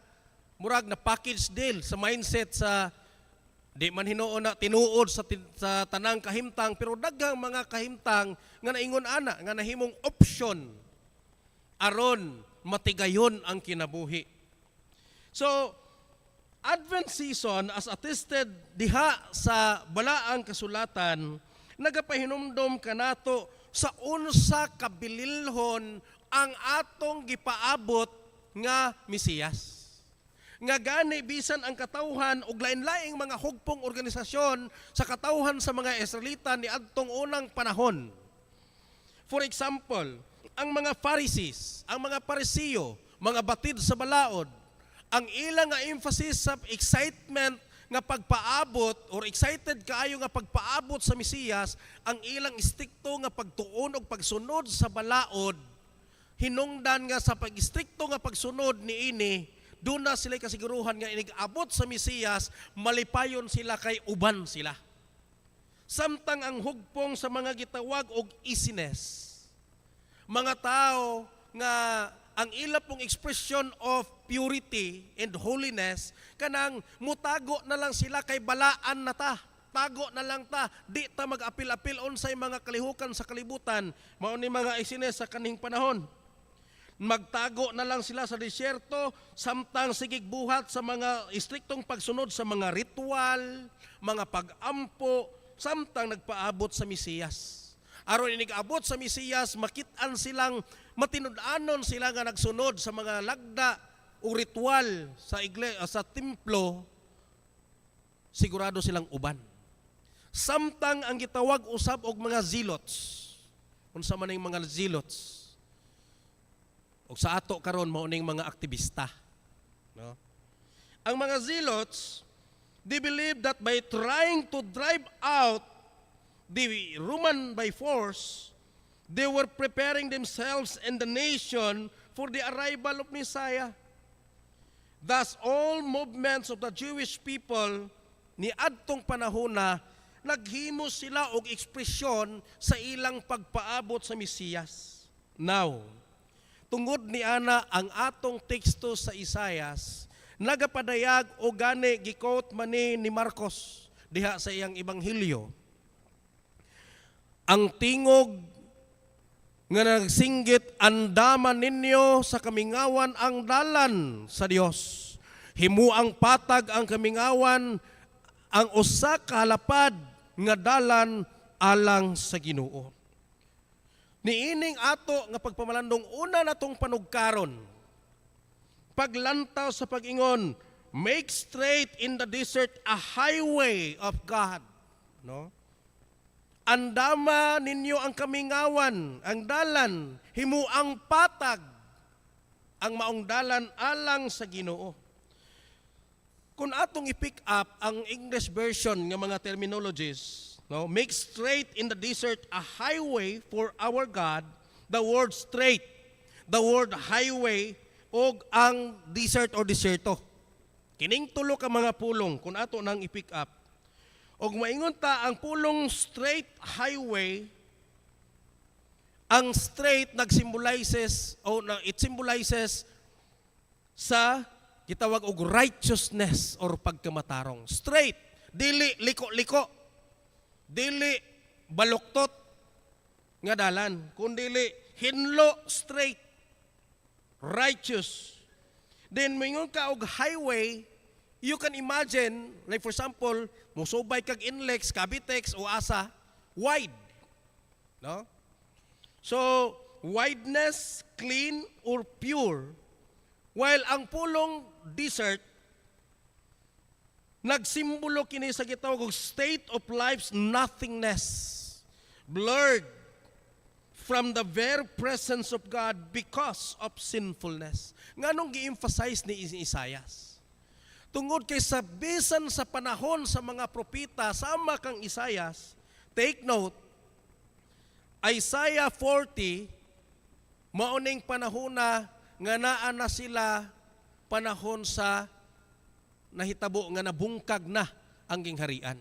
murag na package deal sa mindset sa di man hinuon na tinuod sa tanang kahimtang, pero daghang mga kahimtang nga naingon ana nga nahimong option aron matigayon ang kinabuhi. So Advent season as attested diha sa balaang kasulatan nagapahinumdom kanato sa unsa kabililhon ang atong gipaabot nga Mesiyas. Nga gani bisan ang katawhan ug lain-laing mga hugpong organisasyon sa katawhan sa mga Israelita ni adtong unang panahon. For example, ang mga Pharisees, ang mga Parisiyo, mga batid sa balaod, ang ilang nga emphasis sa excitement nga pagpaabot or excited kaayo nga pagpaabot sa Mesiyas, ang ilang istikto nga pagtuon og pagsunod sa balaod, hinungdan nga sa pag-istrikto nga pagsunod niini, doon na sila kasiguruhan nga inig-abot sa Mesiyas, malipayon sila kay uban sila. Samtang ang hugpong sa mga gitawag og isines, mga tao nga ang ila pong expression of purity and holiness, kanang mutago na lang sila kay balaan na ta. Tago na lang ta, di ta mag-apil-apil unsay mga kalihukan sa kalibutan, mao ni mga isines sa kaning panahon. Magtago na lang sila sa disyerto, samtang sigig buhat sa mga istriktong pagsunod sa mga ritual, mga pag-ampo, samtang nagpaabot sa Mesiyas. Aron inig-abot sa Mesiyas, makit-an silang matinud-anon sila nga nagsunod sa mga lagda o ritual sa templo, sigurado silang uban. Samtang ang gitawag usab og mga zealots. Unsa man ning mga zealots? Og sa ato karon mao ning mga aktivista, no? Ang mga zealots, they believe that by trying to drive out the Roman by force, they were preparing themselves and the nation for the arrival of Messiah. Thus, all movements of the Jewish people ni adtong panahona, naghimo sila og ekspresyon sa ilang pagpaabot sa Mesiyas. Now, tungod ni ana ang atong teksto sa Isayas, nagapadayag o gani gikot man ni Marcos diha sa iyang ebanghelyo. Ang tingog nga nagsinggit, andaman ninyo sa kamingawan ang dalan sa Dios. Himuang patag ang kamingawan, ang usa ka halapad nga dalan alang sa Ginoo. Niining ato nga pagpamalandong una natong panugkaron, paglantaw sa pag-ingon, make straight in the desert a highway of God. No? Andama ninyo ang kamingawan, ang dalan, himuang patag, ang maong dalan alang sa Ginoo. Kung atong i-pick up ang English version ng mga terminologies, no, make straight in the desert a highway for our God, the word straight, the word highway, o ang desert o deserto. Kining tulo ka mga pulong, kung ato nang i-pick up, og maingon ta ang pulong straight highway, ang straight nag-symbolizes o it symbolizes sa gitawag og righteousness or pagkamatarong. Straight, dili liko-liko, dili baluktot nga dalan, kundi hinlo straight, righteous. Then maingon ka og highway, you can imagine, like for example, musubay kag Inlex, Cavitex o asa, wide. No? So, wideness, clean, or pure. While ang pulong desert, nagsimbolo kini sa gitawag og state of life's nothingness, blurred from the very presence of God because of sinfulness. Nganong gi-emphasize ni Isaias? Tungod kay sa bisan sa panahon sa mga propeta sama kang Isaias, take note, Isaiah 40, mauning panahona nga naa na sila panahon sa nahitabo nga nabungkag na ang gingharian.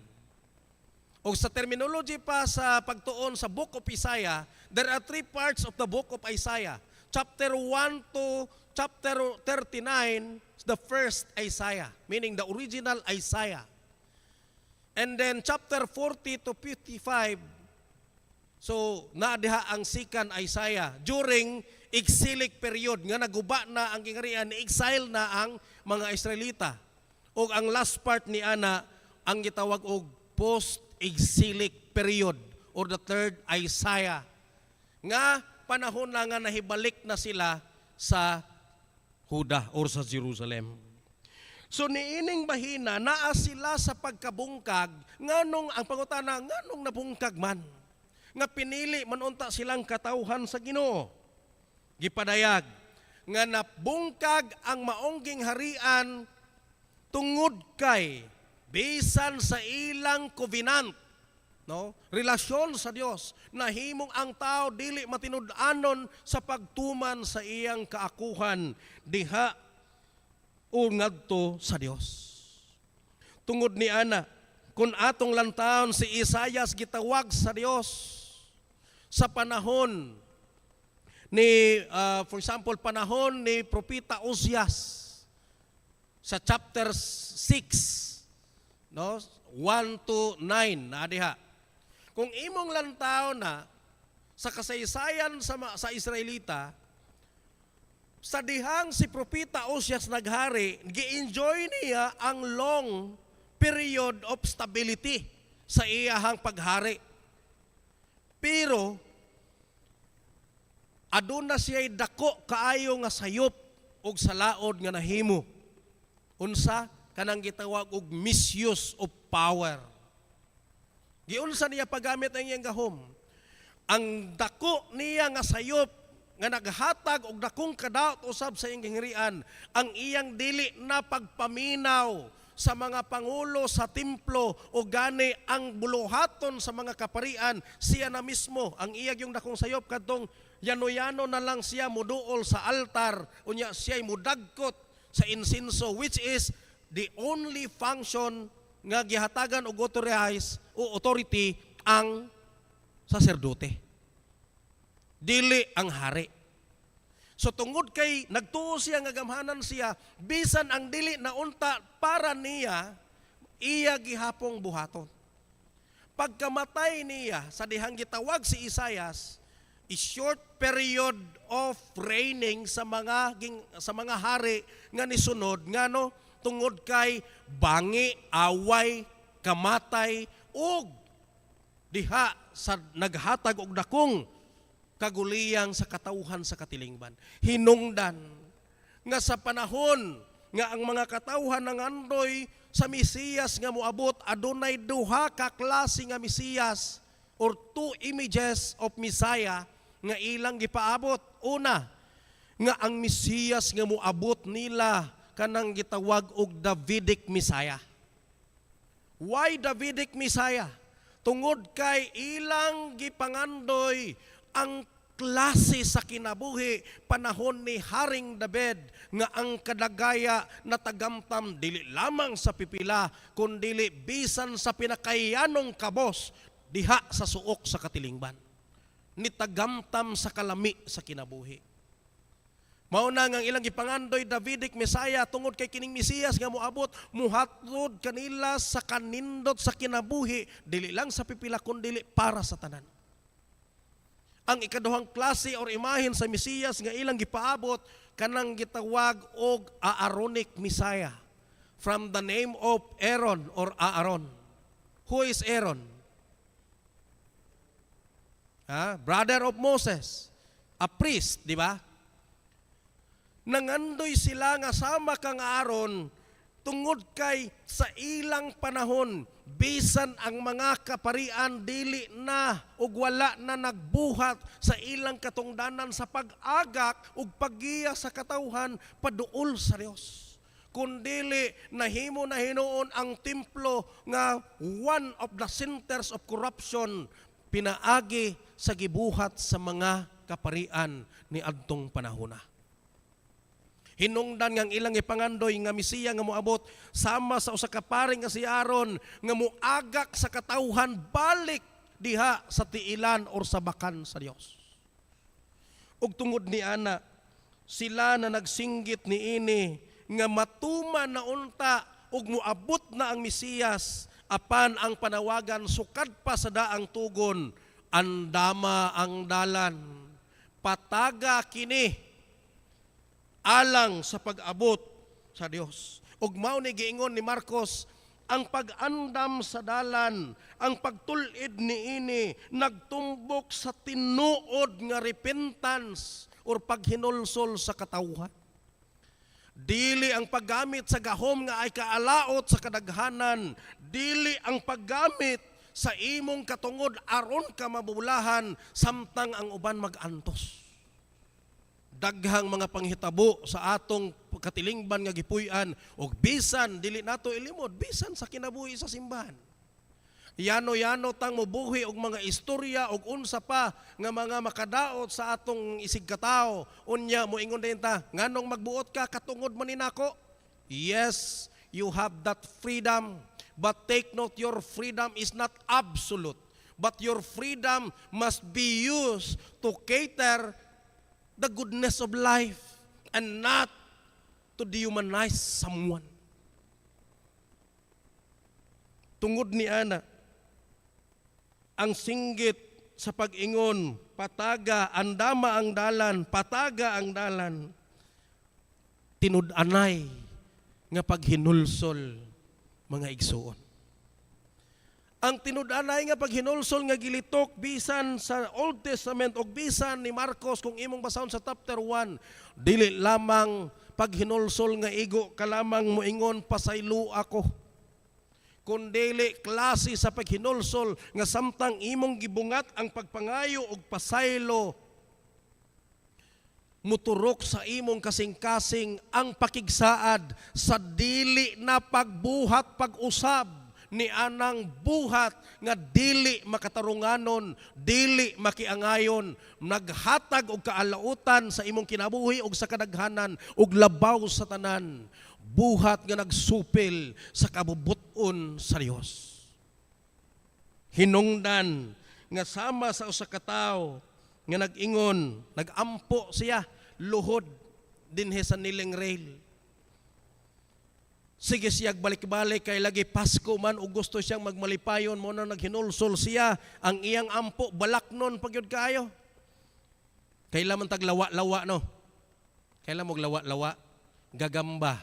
O sa terminology pa sa pagtuon sa Book of Isaiah, there are 3 parts of the Book of Isaiah. Chapter 1 to chapter 39, the first Isaiah, meaning the original Isaiah. And then chapter 40 to 55, so naadiha ang second Isaiah during exilic period nga naguba na ang gingharian, exile na ang mga Israelita. o ang last part ni ana ang gitawag og post-exilic period or the third Isaiah nga panahon na nga nahibalik na sila sa Huda or sa Jerusalem. So niining bahina naa sila sa pagkabungkag nganong ang pangutana nganong nabungkag man nga pinili man unta silang katawhan sa Ginoo. Gipadayag nga nabungkag ang maongging harian tungod kay bisan sa ilang covenant, no? Relasyon sa Dios nahimong ang tao dili matinud-anon sa pagtuman sa iyang kaakuhan diha o ngadto sa Dios. Tungod ni ana kun atong lantawon si Isaias gitawag sa Dios sa panahon ni for example panahon ni propeta Ozias sa chapter 6, no, 1 to 9 na diha. Kung imong lantaw na sa kasaysayan sa Israelita, sa dihang si propeta Ozias naghari, gi-enjoy niya ang long period of stability sa iyahang paghari. Pero aduna siya'y dako kaayo nga sayop og salaod nga nahimo. Unsa kanang gitawag og misuse of power. Giunsa niya paggamit ang iyang gahom. Ang dako niya nga sayop nga naghatag og dakong kadaot usab sa iyang gingharian, ang iyang dili na pagpaminaw sa mga pangulo sa templo o gani ang buluhaton sa mga kaparian, siya na mismo ang iyang yung dakong sayop kadtong yano-yano na lang siya muduol sa altar unya siya'y mudagkot sa insinso, which is the only function nga gihatagan og authority ang saserdote. Dili ang hari. So tungod kay nagtuo siya nga gamhanan siya, bisan ang dili na unta para niya, iya gihapong buhaton. Pagkamatay niya, sa dihang gitawag si Isaias, is short period of reigning sa mga hari nga nisunod ngano tungod kay bangi, away, kamatay ug diha sa naghatag og dakong kaguliyang sa katawhan sa katilingban. Hinungdan nga sa panahon nga ang mga katawhan nangandoy sa Mesiyas nga moabot, adunay duha ka klase nga Mesiyas or two images of Messiah nga ilang gipaabot. Una, nga ang Mesiyas nga moabot nila kanang gitawag og Davidic Messiah. Why Davidic Messiah? Tungod kay ilang gipangandoy ang klase sa kinabuhi panahon ni Haring David nga ang kadagaya na tagamtam dili lamang sa pipila kundi bisan sa pinakayanong kabos diha sa suok sa katilingban. Ni tagamtam sa kalami sa kinabuhi. Mao na nga ilang gipangandoy Davidic Messiah tungod kay kining Mesiyas nga moabot muhatod kanila sa kanindot sa kinabuhi dili lang sa pipila kundi para sa tanan. Ang ikaduhang klase or imahen sa Mesiyas nga ilang gipaabot kanang gitawag og Aaronic Messiah from the name of Aaron or Aaron. Who is Aaron? Brother of Moses, a priest, di ba? Nangandoy sila nga sama kang Aaron tungod kay sa ilang panahon bisan ang mga kaparian dili na ug wala na nagbuhat sa ilang katungdanan sa pag-agak ug paggiya sa katawhan paduol sa Dios. Kundili nahimo na hinuon ang templo nga one of the centers of corruption pinaagi sa gibuhat sa mga kaparian ni adtong panahona. Hinungdan ngang ilang ipangandoy nga Mesiya nga moabot sama sa usa ka pari nga si Aaron nga moagak sa katawhan balik diha sa tiilan or sa bakan sa Dios. Ug tungod ni ana sila na nagsinggit niini nga matuman na unta ug moabot na ang Mesiyas apan ang panawagan sukad pa sa daang tugon, andama ang dalan, pataga kini alang sa pag-abot sa Dios. ug mao ni giingon ni Marcos, ang pag-andam sa dalan, ang pagtulid niini nagtumbok sa tinuod nga repentance or paghinulsol sa katawhan. Dili ang paggamit sa gahom nga ay kaalaot sa kadaghanan, dili ang paggamit sa imong katungod aron ka mabulahan samtang ang uban mag-antos. Daghang mga panghitabo sa atong katilingban nga gipuy-an ug bisan dili nato ilimod bisan sa kinabuhi sa simbahan. Yano-yano tang mobuhi og mga istorya og unsa pa nga mga makadaot sa atong isig katao. Unya moingon din ta, nganong magbuot ka katungod man ninako? Yes, you have that freedom, but take note, your freedom is not absolute, but your freedom must be used to cater the goodness of life and not to dehumanize someone. Tungod ni ana, ang singgit sa pag-ingon, pataga, andama ang dalan, pataga ang dalan, tinud-anay nga paghinulsol mga igsuon. Ang tinud-anay nga paghinulsol nga gilitok bisan sa Old Testament o bisan ni Marcos kung imong basahon sa chapter 1, dili lamang paghinulsol nga igo kalamang moingon pasaylo ako, kundili klase sa paghinulsol nga samtang imong gibungat ang pagpangayo og pasaylo, muturok sa imong kasing-kasing ang pakigsaad sa dili na pagbuhat pag-usab ni anang buhat nga dili makatarunganon, dili makiangayon, naghatag og kaalautan sa imong kinabuhi og sa kadaghanan og labaw sa tanan, buhat nga nagsupil sa kabubuton sa Dios. Hinungdan nga sama sa usa ka tawo nga nag-ingon, nagampo siya luhod dinhi sa niling rail. Sige siyag balik-balik kay lagi Pasko man o gusto siyang magmalipayon mo na naghinulsol siya ang iyang ampo balaknon pagyud kayo. Kailan man taglawa-lawa no. Kailan mo lawa-lawa, gagamba,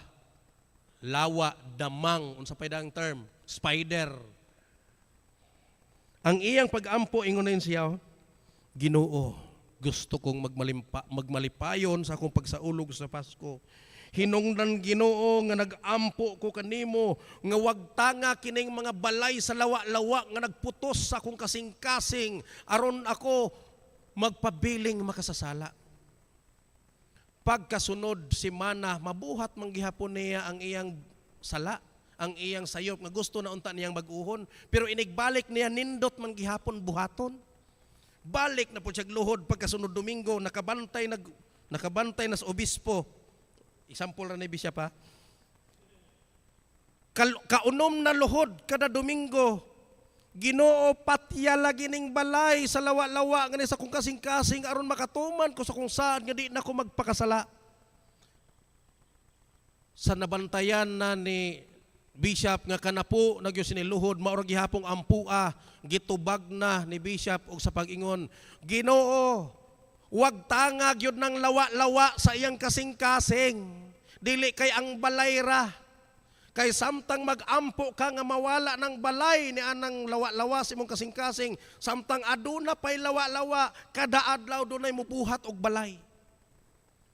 lawa, damang, unsa pay dang term, spider. Ang iyang pag-ampo ingon siya, Ginoo, gusto kong magmalipayon sa akong pagsaulog sa Pasko. Hinungdan Ginoo nga nagampo ko kanimo nga wag tanga kining mga balay sa lawa-lawa nga nagputos sa akong kasing-kasing aron ako magpabiling makasasala. Pagkasunod semana mabuhat man gihapon niya ang iyang sala, ang iyang sayop nga gusto na unta niyang mag-uhon, pero inigbalik niya nindot man gihapon buhaton. Balik na po siya luhod pagkasunod Domingo, nakabantay na sa obispo. Example ra ni Bishop pa. Kaunom na luhod kada Domingo. Ginoo patya lagi ning balay sa lawa-lawa nga sa kung kasing-kasing aron makatuman ko sa kung saan nga di na ko magpakasala. Sa nabantayan na ni Bishop nga kanapo nagyo siniluhod maura gihapong ampua gitubag na ni Bishop og sa pag-ingon, Ginoo, wag tangag yun ng lawa-lawa sa iyang kasing-kasing. Dili kay ang balay ra. Kay samtang mag-ampo ka nga mawala ng balay ni anang lawa-lawa sa imong kasing-kasing, samtang aduna pay lawa-lawa, kada adlaw dunay mubuhat og balay.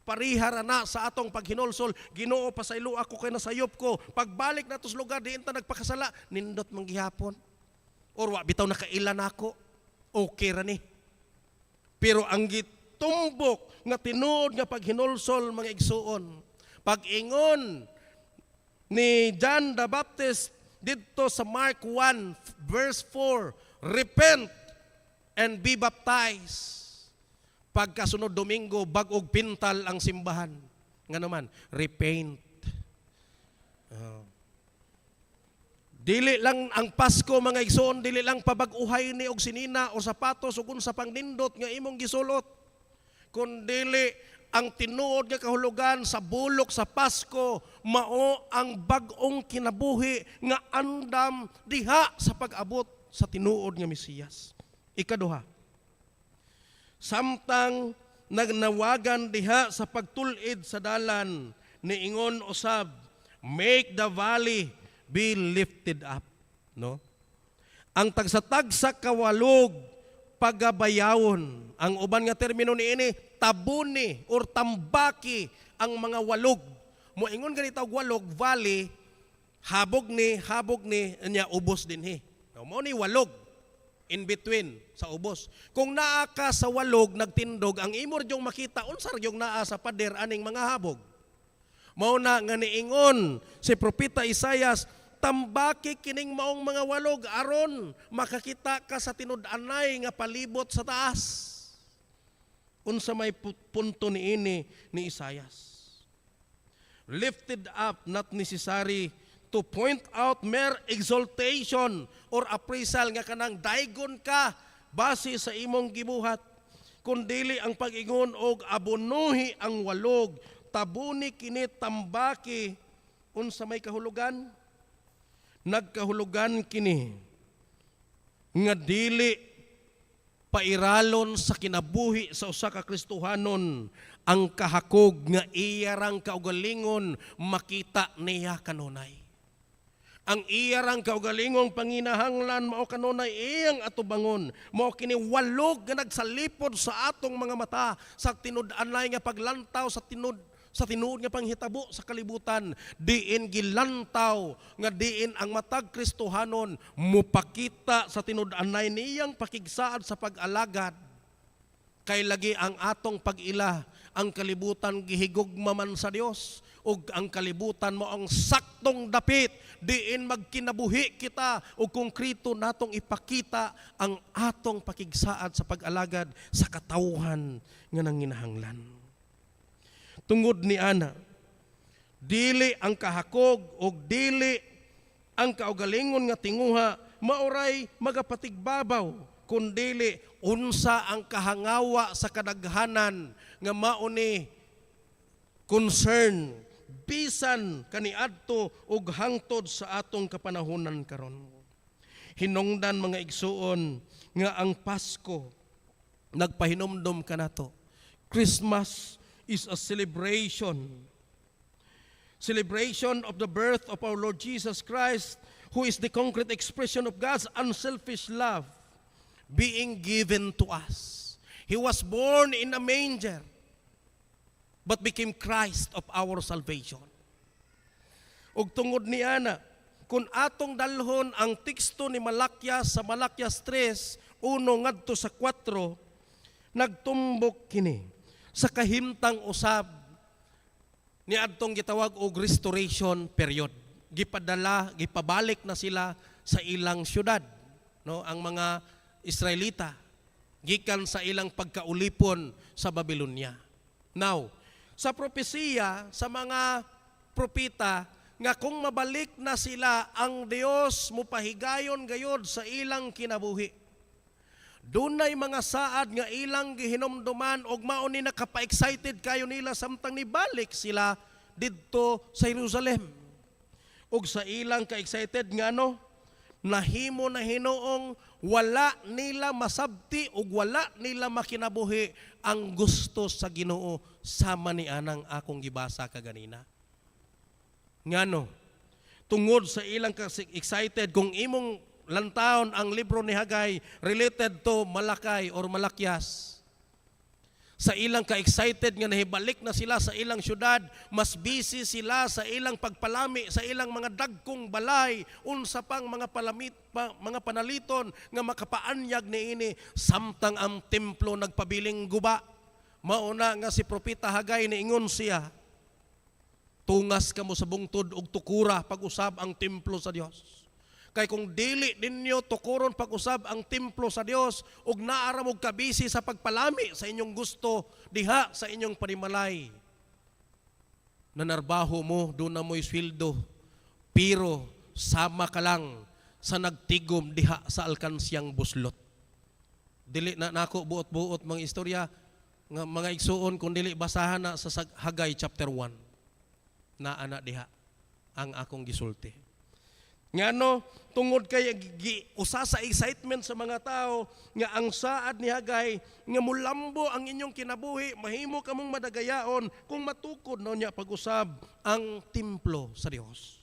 Parihara na sa atong paghinulsol, Ginoo pasaylo ako kay nasayop ko. Pagbalik nato sa lugar diin ta nagpakasala, nindot man gihapon. Or wa bitaw nakailan ako. Okay ra ni. Pero ang gitumbok nga tinuod nga paghinulsol mga igsuon, pag-ingon ni John the Baptist dito sa Mark 1 verse 4, repent and be baptized. Pagkasunod Domingo, bag-og pintal ang simbahan. Nga naman, repent. Dili lang ang Pasko mga igsoon, dili lang pabag-uhay ni og sinina o sapatos ug unsa pang nindot nga imong gisulot. Kundili ang tinuod nga kahulugan sa bulok sa Pasko mao ang bag-ong kinabuhi nga andam diha sa pag-abot sa tinuod nga Mesiyas. Ikaduha, samtang nagnawagan diha sa pagtulid sa dalan, niingon usab make the valley be lifted up. No? Ang tagsa-tagsa kawalog pagabayawon. Ang uban nga termino niini tabuni or tambaki ang mga walog. Moingon ganito walog valley habog ni nya ubos dinhi. No, mo ni walog in between sa ubos. Kung naa ka sa walog nagtindog ang imo yung makita unsar yung naa sa pader aning mga habog. Mao na nga niingon si propeta Isaias, tambaki kining maong mga walog aron makakita ka sa tinud-anay nga palibot sa taas. Unsa may punto niini ni Isaias. Lifted up, not necessary to point out mere exaltation or appraisal nga kanang daygon ka base sa imong gibuhat, kundili ang pag-ingon og abonuhi ang walog, tabuni kini tambaki. Unsa may kahulugan? Nagkahulugan kini nga dili pairalon sa kinabuhi sa usa ka Kristohanon ang kahakog nga iyarang kaugalingon makita niya kanunay. Ang iyarang kaugalingong panginahanglan mao kanunay iyang atubangon, mao kini walog nga nagsalipod sa atong mga mata sa tinud-anay nga paglantaw sa tinuod nga panghitabo sa kalibutan, diin gilantaw nga diin ang matag Kristohanon mupakita sa tinud-anay niyang pakigsaad sa pag-alagad. Kay lagi ang atong pag-ila, ang kalibutan gihigugma man sa Dios, ug ang kalibutan mo ang saktong dapit diin magkinabuhi kita ug konkreto natong ipakita ang atong pakigsaad sa pag-alagad sa katawhan nga nanginahanglan. Tungod ni ana, dili ang kahakog ug dili ang kaugalingon nga tinguha maoray magapatigbabaw, kundili unsa ang kahangawa sa kadaghanan nga mao ni concern bisan kaniadto ug hangtod sa atong kapanahunan karon. Hinungdan mga igsuon nga ang Pasko nagpahinumdom kanato. Christmas is a celebration of the birth of our Lord Jesus Christ, who is the concrete expression of God's unselfish love being given to us. He was born in a manger but became Christ of our salvation. Ug tungod ni ana, kung atong dalhon ang teksto ni Malakyas sa Malakyas 3:1 ngadto sa 4, nagtumbok kini sa kahimtang usab ni adtong gitawag og restoration period. Gipabalik na sila sa ilang syudad, no, ang mga Israelita gikan sa ilang pagkaulipon sa Babylonia. Now, sa propesiya sa mga propita nga kung mabalik na sila, ang Dios mupahigayon gayod sa ilang kinabuhi. Dunay mga saad nga ilang gihinumduman og mao ni nakapa-excited kayo nila samtang nibalik sila didto sa Jerusalem. Og sa ilang ka-excited nga no, nahimo na hinuong wala nila masabti ug wala nila makinabuhi ang gusto sa Ginoo sama ni anang akong gibasa kaganina. Ngano, tungod sa ilang excited kung imong lantawon ang libro ni Hagay related to Malakay or Malakyas. Sa ilang ka-excited nga nahibalik na sila sa ilang syudad, mas busy sila sa ilang pagpalami, sa ilang mga dagkong balay, unsa pang mga mga panaliton nga makapaanyag niini samtang ang templo nagpabiling guba. Mauna nga si propeta Hagay niingon siya, tungas kamo sa bungtod og tukura pag-usab ang templo sa Dios. Kay kung dili ninyo tukuron pag-usab ang templo sa Dios ug naara mo kabisi sa pagpalami sa inyong gusto diha sa inyong panimalay, nanarbaho mo, doon na mo'y sweldo, pero sama ka lang sa nagtigom diha sa alkansyang buslot. Dili na nako buot-buot mga istorya nga mga igsuon kung dili basahan na sa Hagay chapter 1 na ana diha ang akong gisulti. Ngano tungod kay usa sa excitement sa mga tao nga ang saad ni Hagay nga mulambo ang inyong kinabuhi, mahimo kamong madagayaon kung matukod no niya pag-usab ang templo sa Dios.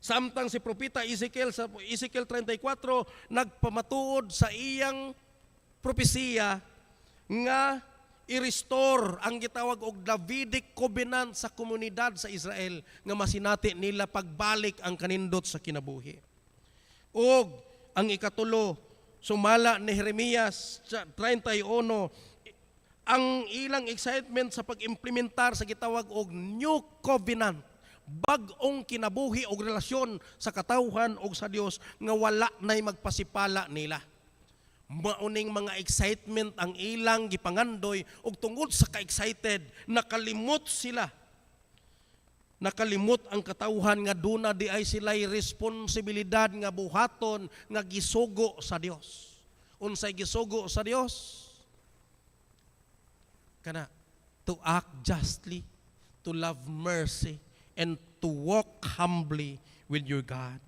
Samtang si propeta Ezekiel sa Ezekiel 34 nagpamatuod sa iyang propesiya nga i-restore ang gitawag og Davidic covenant sa komunidad sa Israel nga masinati nila pagbalik ang kanindot sa kinabuhi. Og ang ikatulo, sumala ni Jeremias 31, ang ilang excitement sa pag-implementar sa gitawag og new covenant, bag-ong kinabuhi og relasyon sa katawhan og sa Dios nga wala nay magpasipala nila. Mauning mga excitement ang ilang gipangandoy ug tungod sa ka-excited nakalimot sila. Nakalimot ang katawhan nga duna di ay sila'y responsibilidad nga buhaton nga gisugo sa Dios. Unsay gisugo sa Dios? Kana to act justly, to love mercy, and to walk humbly with your God.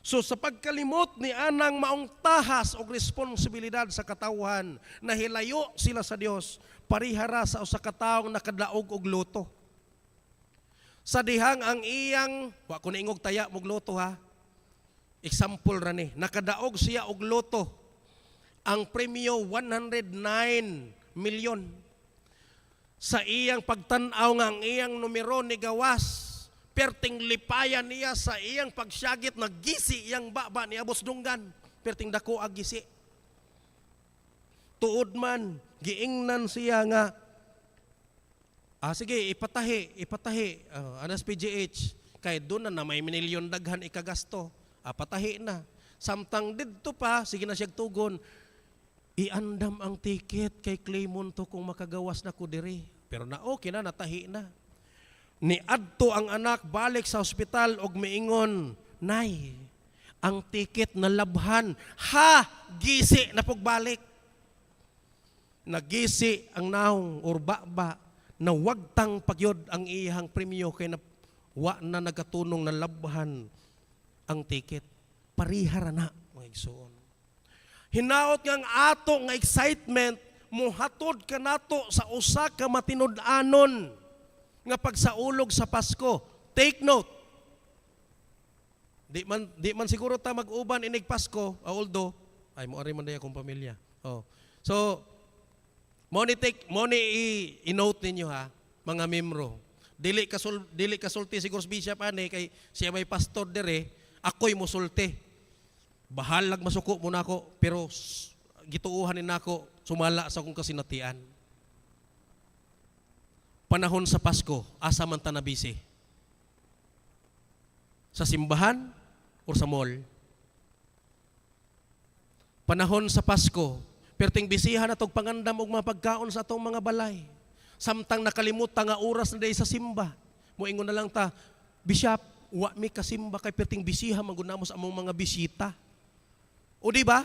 So sa pagkalimot ni anang maong tahas o responsibilidad sa katawhan, nahilayo sila sa Dios, parihara sa usa ka taong nakadaog og luto. Sa dihang ang iyang, wa ko naingog taya mog luto ha. Example ra ni, nakadaog siya og luto. Ang premyo 109 million. Sa iyang pagtan-aw nga ang iyang numero ni gawas, perting lipayan niya sa iyang pagsyagit, naggisi iyang baba ni Abos Dunggan, perting dako agisi. Tuod man, giingnan siya nga, sige, ipatahi, anas PGH, kay doon na may minilyon daghan ikagasto, patahi na. Samtang didto pa, sige na siyang tugon, iandam ang ticket kay Claymon to kung makagawas na ko diri. Pero na okay na, natahi na. Niadto ang anak balik sa ospital og miingon, Nay, ang ticket na labhan, gisi na pagbalik. Nagisi ang naong or baba na wagtang pagyod ang iyang premyo kay na wa na nagatunong na labhan ang ticket. Parihara na, mga igsoon. Hinaot nga ang ato nga excitement, muhatod ka nato sa usa ka matinud-anon nga pagsaulog sa Pasko. Take note. Di man siguro ta mag-uban inig Pasko, although ay mo ari man day akong pamilya. So mo ni i-note ninyo ha, mga membro. Dili kasulti siguro bishop ani kay siya may pastor dire, ako'y mosulti. Bahalag masuko muna ako, pero gituuhan ni nako sumala sa akong kasinatian. Panahon sa Pasko, asa man ta nabisi? Sa simbahan o sa mall? Panahon sa Pasko, perting bisihan atong pangandam og mga pagkaon sa atong mga balay. Samtang nakalimut nga oras na day sa simba. Moingon na lang ta, Bishop, wa mi kasimba kay perting bisihan magunamos among mga bisita. O di ba?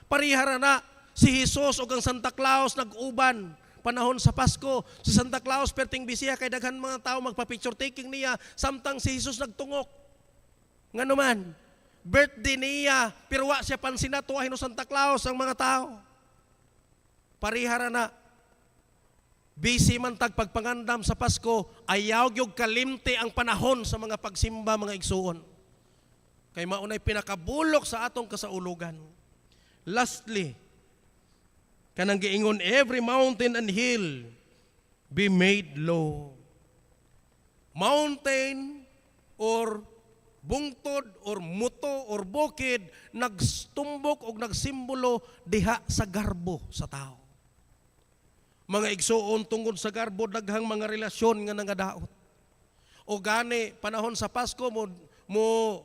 Parihara na si Jesus o ang Santa Claus nag-uban. Panahon sa Pasko, si Santa Claus perting bisiya kay daghan mga tao magpa-picture taking niya, samtang si Jesus nagtungok. Nga naman, birthday niya, pero wa siya pansinatuahin o Santa Claus ang mga tao. Parihara na, busy man tag pagpangandam sa Pasko, ayaw gyud kalimti ang panahon sa mga pagsimba, mga igsuon. Kay maunay pinakabulok sa atong kasaulugan. Lastly, kanang giingon, every mountain and hill be made low. Mountain or bungtod or muto or bukid nagstumbok o nagsimbolo diha sa garbo sa tao. Mga igsuon tungod sa garbo daghang mga relasyon nga nangadaot. O gani panahon sa Pasko mo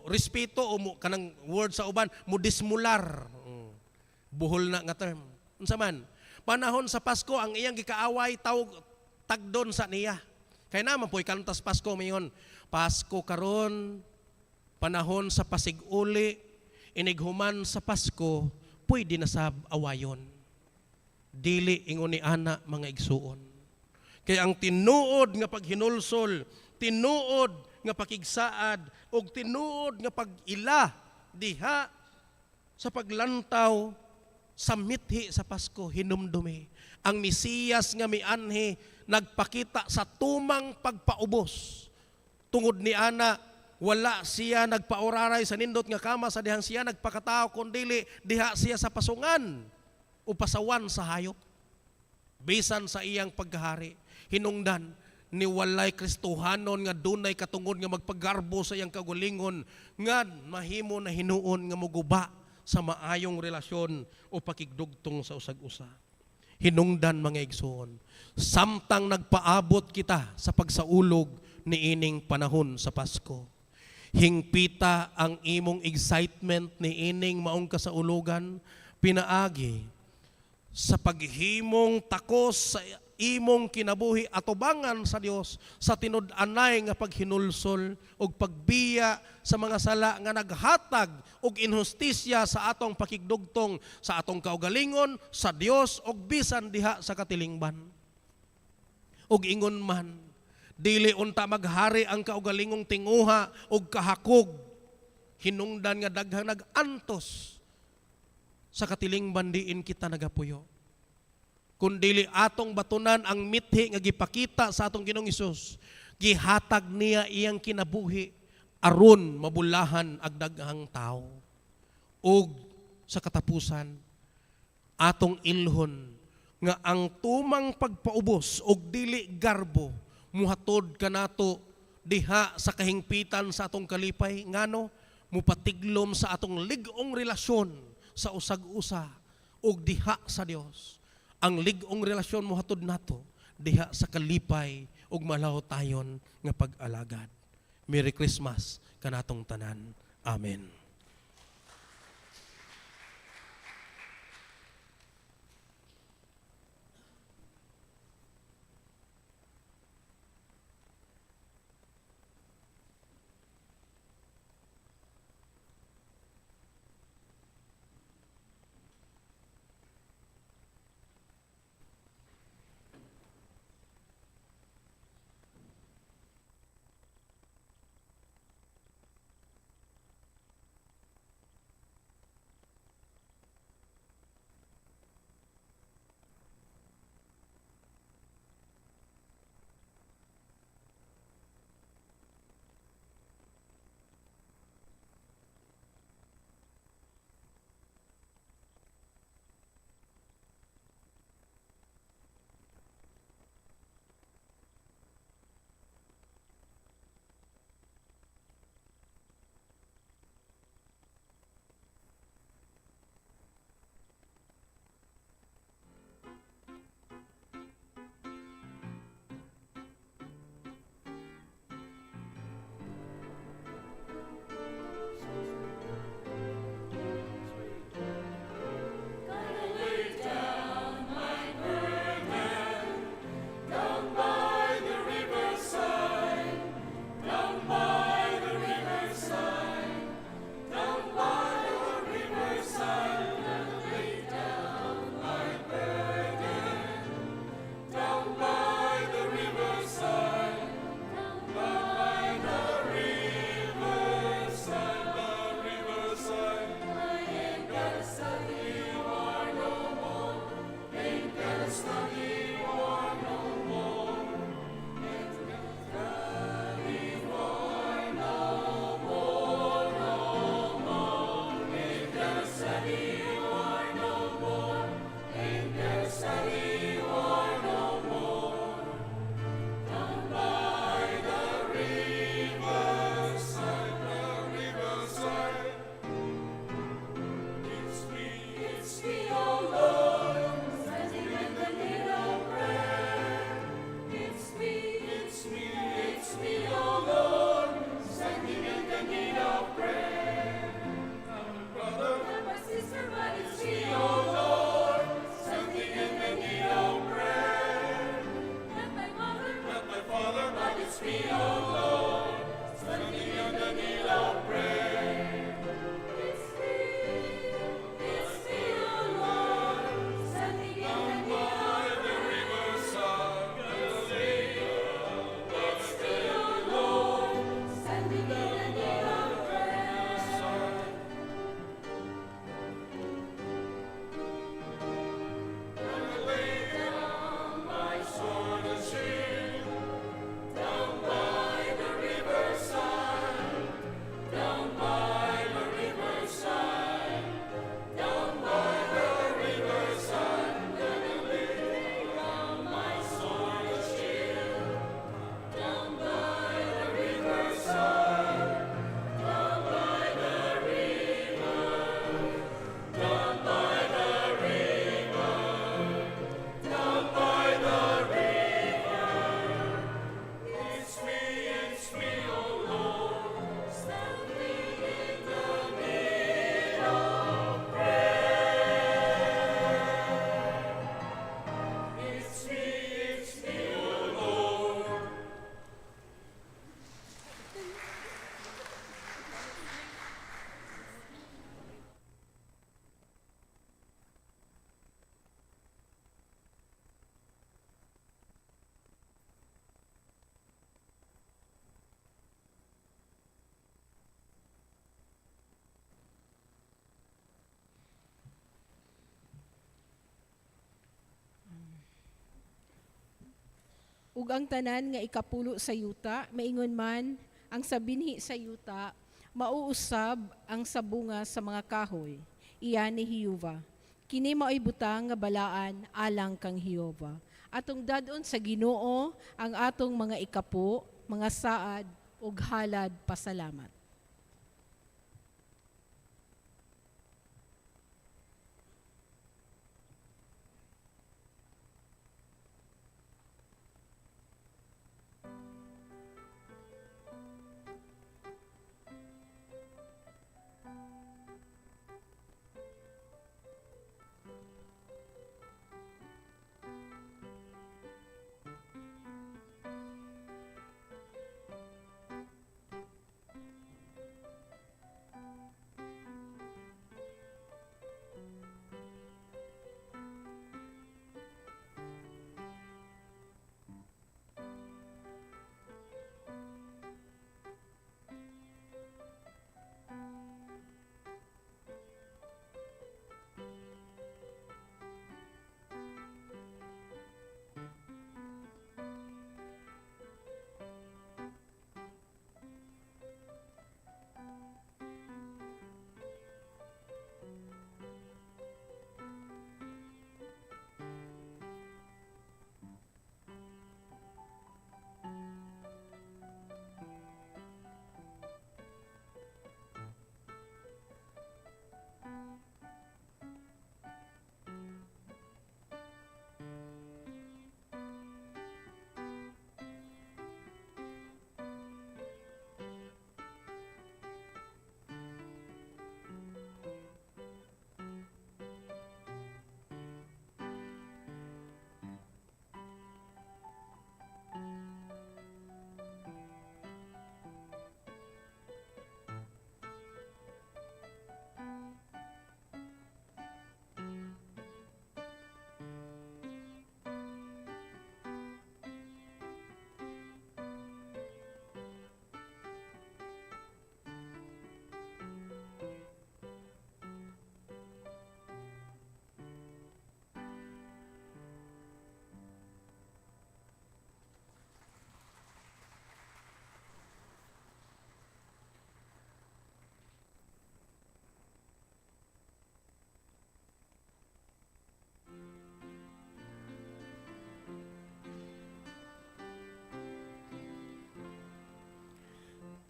respeto o mo kanang word sa uban mo dismular. Buhol na nga term. Unsa man, panahon sa Pasko ang iyang gikaaway tagdon sa niya. Kay naman po'y kantas Pasko mayon. Pasko karon, panahon sa pasiguli, inighuman sa Pasko, pwede na sa awayon. Dili ingon ni ana mga igsuon. Kay ang tinuod nga paghinulsol, tinuod nga pakigsaad og tinuod nga pag-ila diha sa paglantaw sa mithi sa Pasko hinumdumi. Ang Mesiyas nga mianhi nagpakita sa tumang pagpaubos. Tungod ni ana wala siya nagpauraray sa nindot nga kama sa dihang siya nagpakatao kundi diha siya sa pasungan o pasawan sa hayop. Bisan sa iyang paghahari, hinungdan ni walay Kristohanon nga dunay katungod nga magpagarbo sa iyang kagulingon nga mahimo na hinuon nga muguba sa maayong relasyon o pakigdugtong sa usag-usa. Hinungdan mga igsoon, samtang nagpaabot kita sa pagsaulog ni ining panahon sa Pasko. Hingpita ang imong excitement ni ining maong kasaulugan, pinaagi sa paghimong takos sa imong kinabuhi atubangan sa Dios sa tinud-anay nga paghinulsol og pagbiya sa mga sala nga naghatag og inhustisya sa atong pakigdugtong sa atong kaugalingon sa Dios og bisan diha sa katilingban. Og ingon man dili unta maghari ang kaugalingong tinguha og kahakog, hinungdan nga daghang nagantos sa katilingban diin kita nagapuyo. Kundili atong batunan ang mithi nga gipakita sa atong Ginoong Hesus, gihatag niya iyang kinabuhi aron mabulahan ag daghang tao. Ug sa katapusan atong ilhon nga ang tumang pagpaubos og dili garbo muhatod kanato diha sa kahingpitan sa atong kalipay ngano mupatiglom sa atong lig-ong relasyon sa usag-usa ug diha sa Dios. Ang lig-ong relasyon muhatod nato diha sa kalipay ug malahotayon nga pag-alagad. Merry Christmas kanatong tanan. Amen. My sister, my ug ang tanan nga ikapulo sa yuta, maingon man ang sa binhi sa yuta, mauusab ang sabunga sa mga kahoy. Iyan ni Hiyova. Kini mao'y butang nga balaan alang kang Hiyova. Atong dadon sa Ginoo ang atong mga ikapo, mga saad ug halad pasalamat.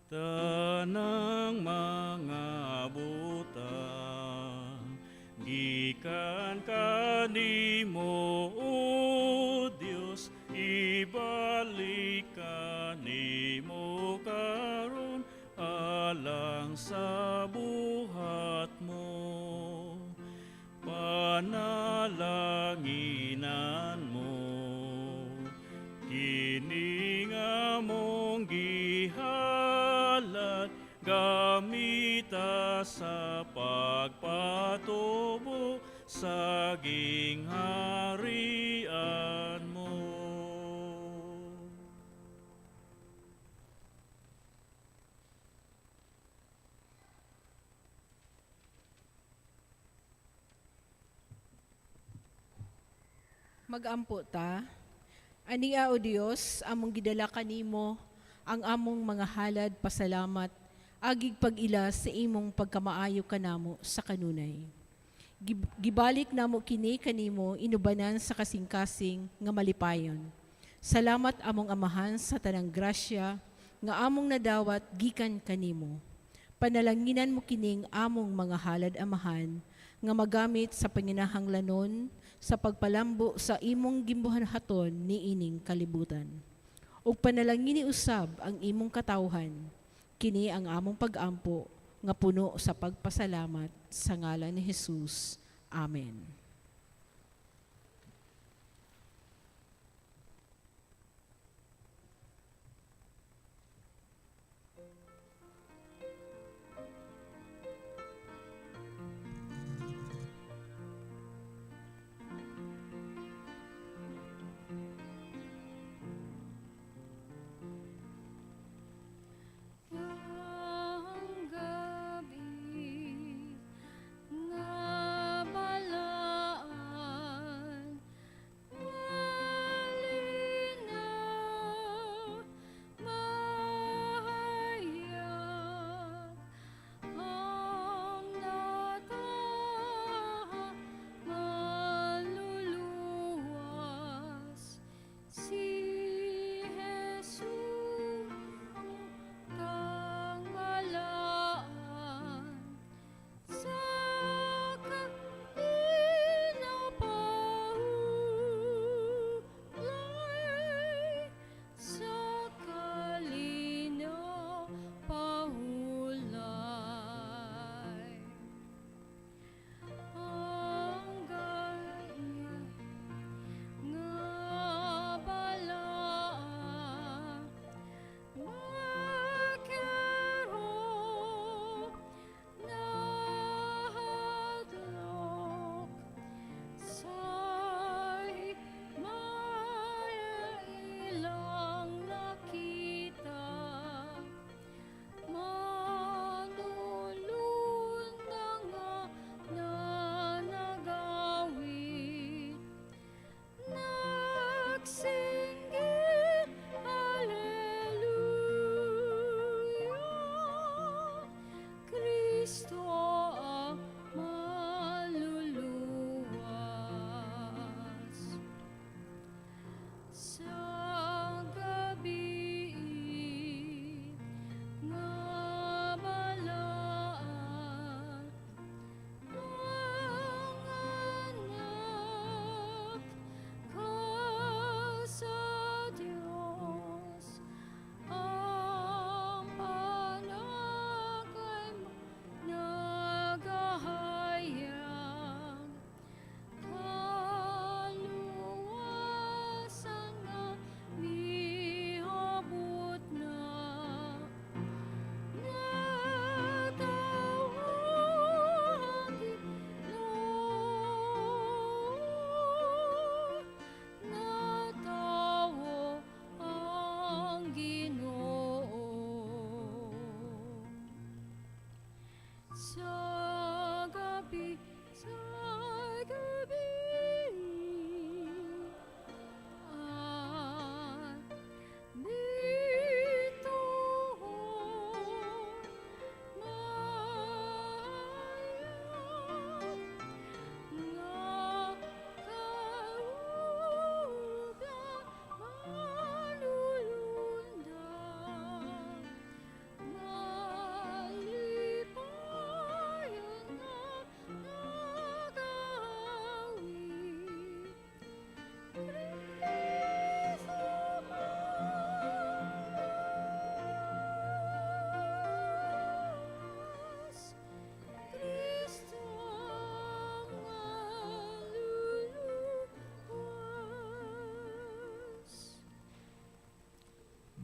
Tanang mga butang, gikan kanimo, O Dios, ibalik kanimo karon alang sa buhat mo. Panalanginan mo, kini nga mong gihalad, gamita sa pagpatubo saging harian mo. Magampo ta. Ania o Dios, among gidala kanimo ang among mga halad pasalamat agig pag-ila sa imong pagkamaayo kanamo sa kanunay. Gibalik namo kini kanimo inubanan sa kasing-kasing nga malipayon. Salamat among amahan sa tanang grasya nga among nadawat gikan kanimo. Panalanginan mo kining among mga halad amahan nga magamit sa panginahanglanon sa pagpalambo sa imong gimbuhaton ni ining kalibutan. Ug panalangini usab ang imong katawhan, kini ang among pag-ampo nga puno sa pagpasalamat sa ngalan ni Jesus. Amen. Ang gabi nga bala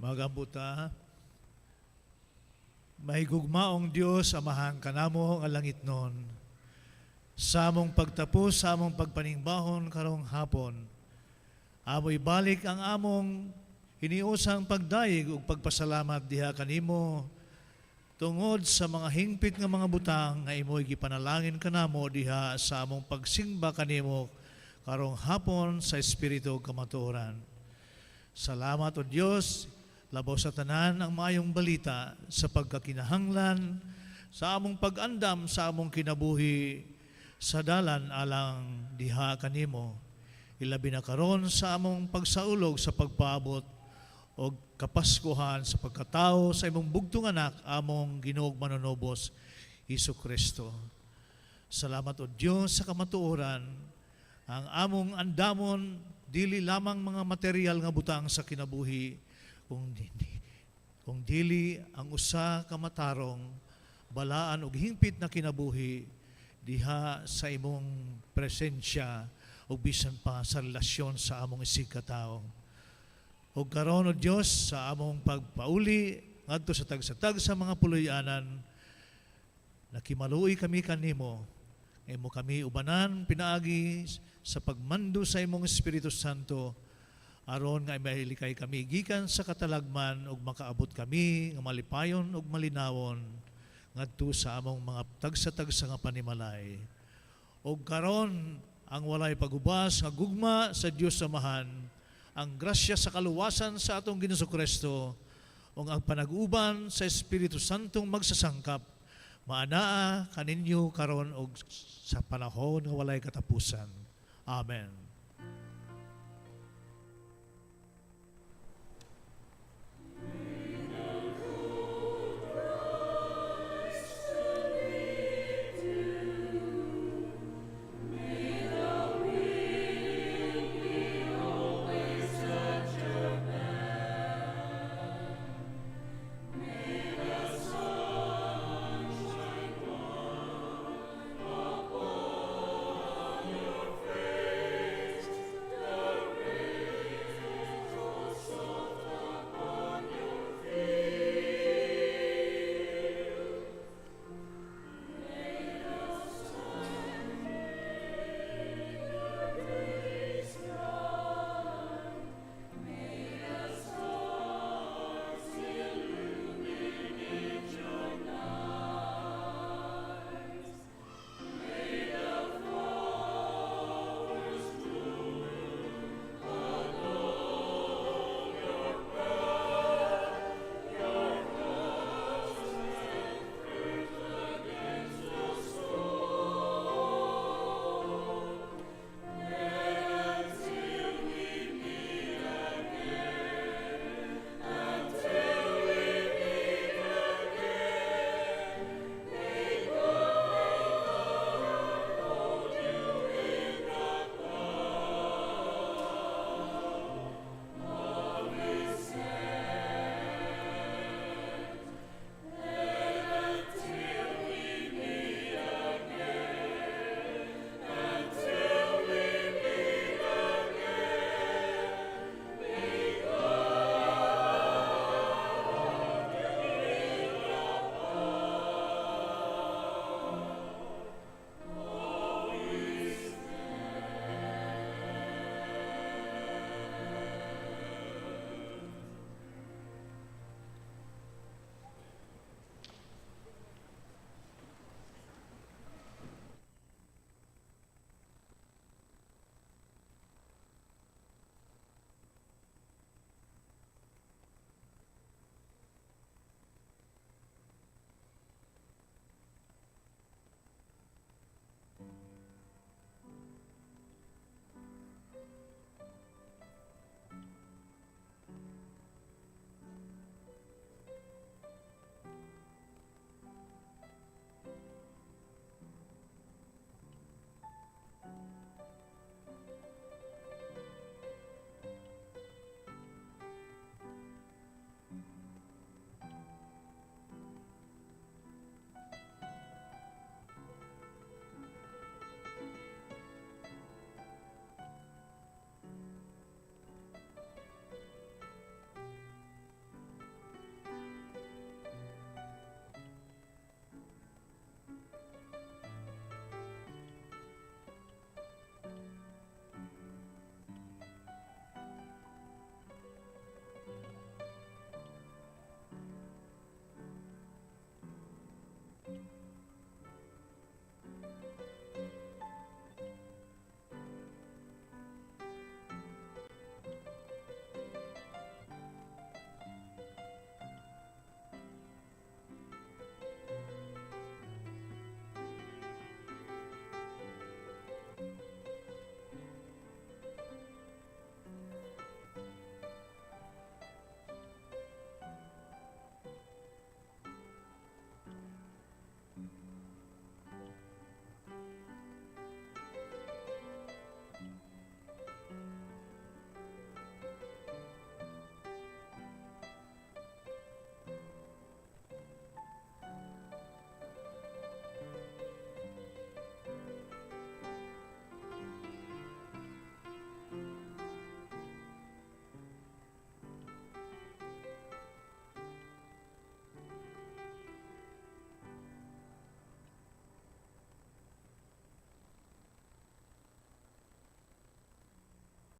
Magabuta. Mahigugmaong Dios amahan kanamo nga langit nun. Sa among pagtapos, sa among pagpaningbahon karong hapon, amoy balik ang among hiniusang pagdayeg ug pagpasalamat diha kanimo tungod sa mga hingpit nga mga butang nga imoy gipanalangin kanamo diha sa among pagsimba kanimo karong hapon sa espiritu ug kamatuoran. Salamat o Dios, labaw sa tanan ang maayong balita sa pagkakinahanglan sa among pag-andam sa among kinabuhi sa dalan alang diha kanimo. Ilabi na karon sa among pagsaulog sa pagpaabot o kapaskuhan sa pagkatao sa imong bugtong anak among Ginoong Manunobos Hesus Kristo. Salamat o Dios sa kamatuoran, ang among andamon dili lamang mga material nga butang sa kinabuhi, kung dili ang usa ka matarong balaan ug hingpit na kinabuhi diha sa imong presensya ug bisan pa sa relasyon sa among isig katao. O karon o Dios sa among pagpauli ngadto sa tagsatag sa mga puloy-anan, nakimaluoy kami kanimo, imo kami ubanan pinaagi sa pagmando sa imong Espiritu Santo aron nga mahilikay kami gikan sa katalagman ug makaabot kami nga malipayon ug malinawon ngadto sa among mga tagsa-tagsa nga panimalay. O karon ang walay pagubas nga gugma sa Dios Amahan, ang grasya sa kaluwasan sa atong Ginoong Kristo ug ang panag-uban sa Espiritu Santong magsasangkap maanaa kaninyo karon ug sa panahon nga walay katapusan. Amen.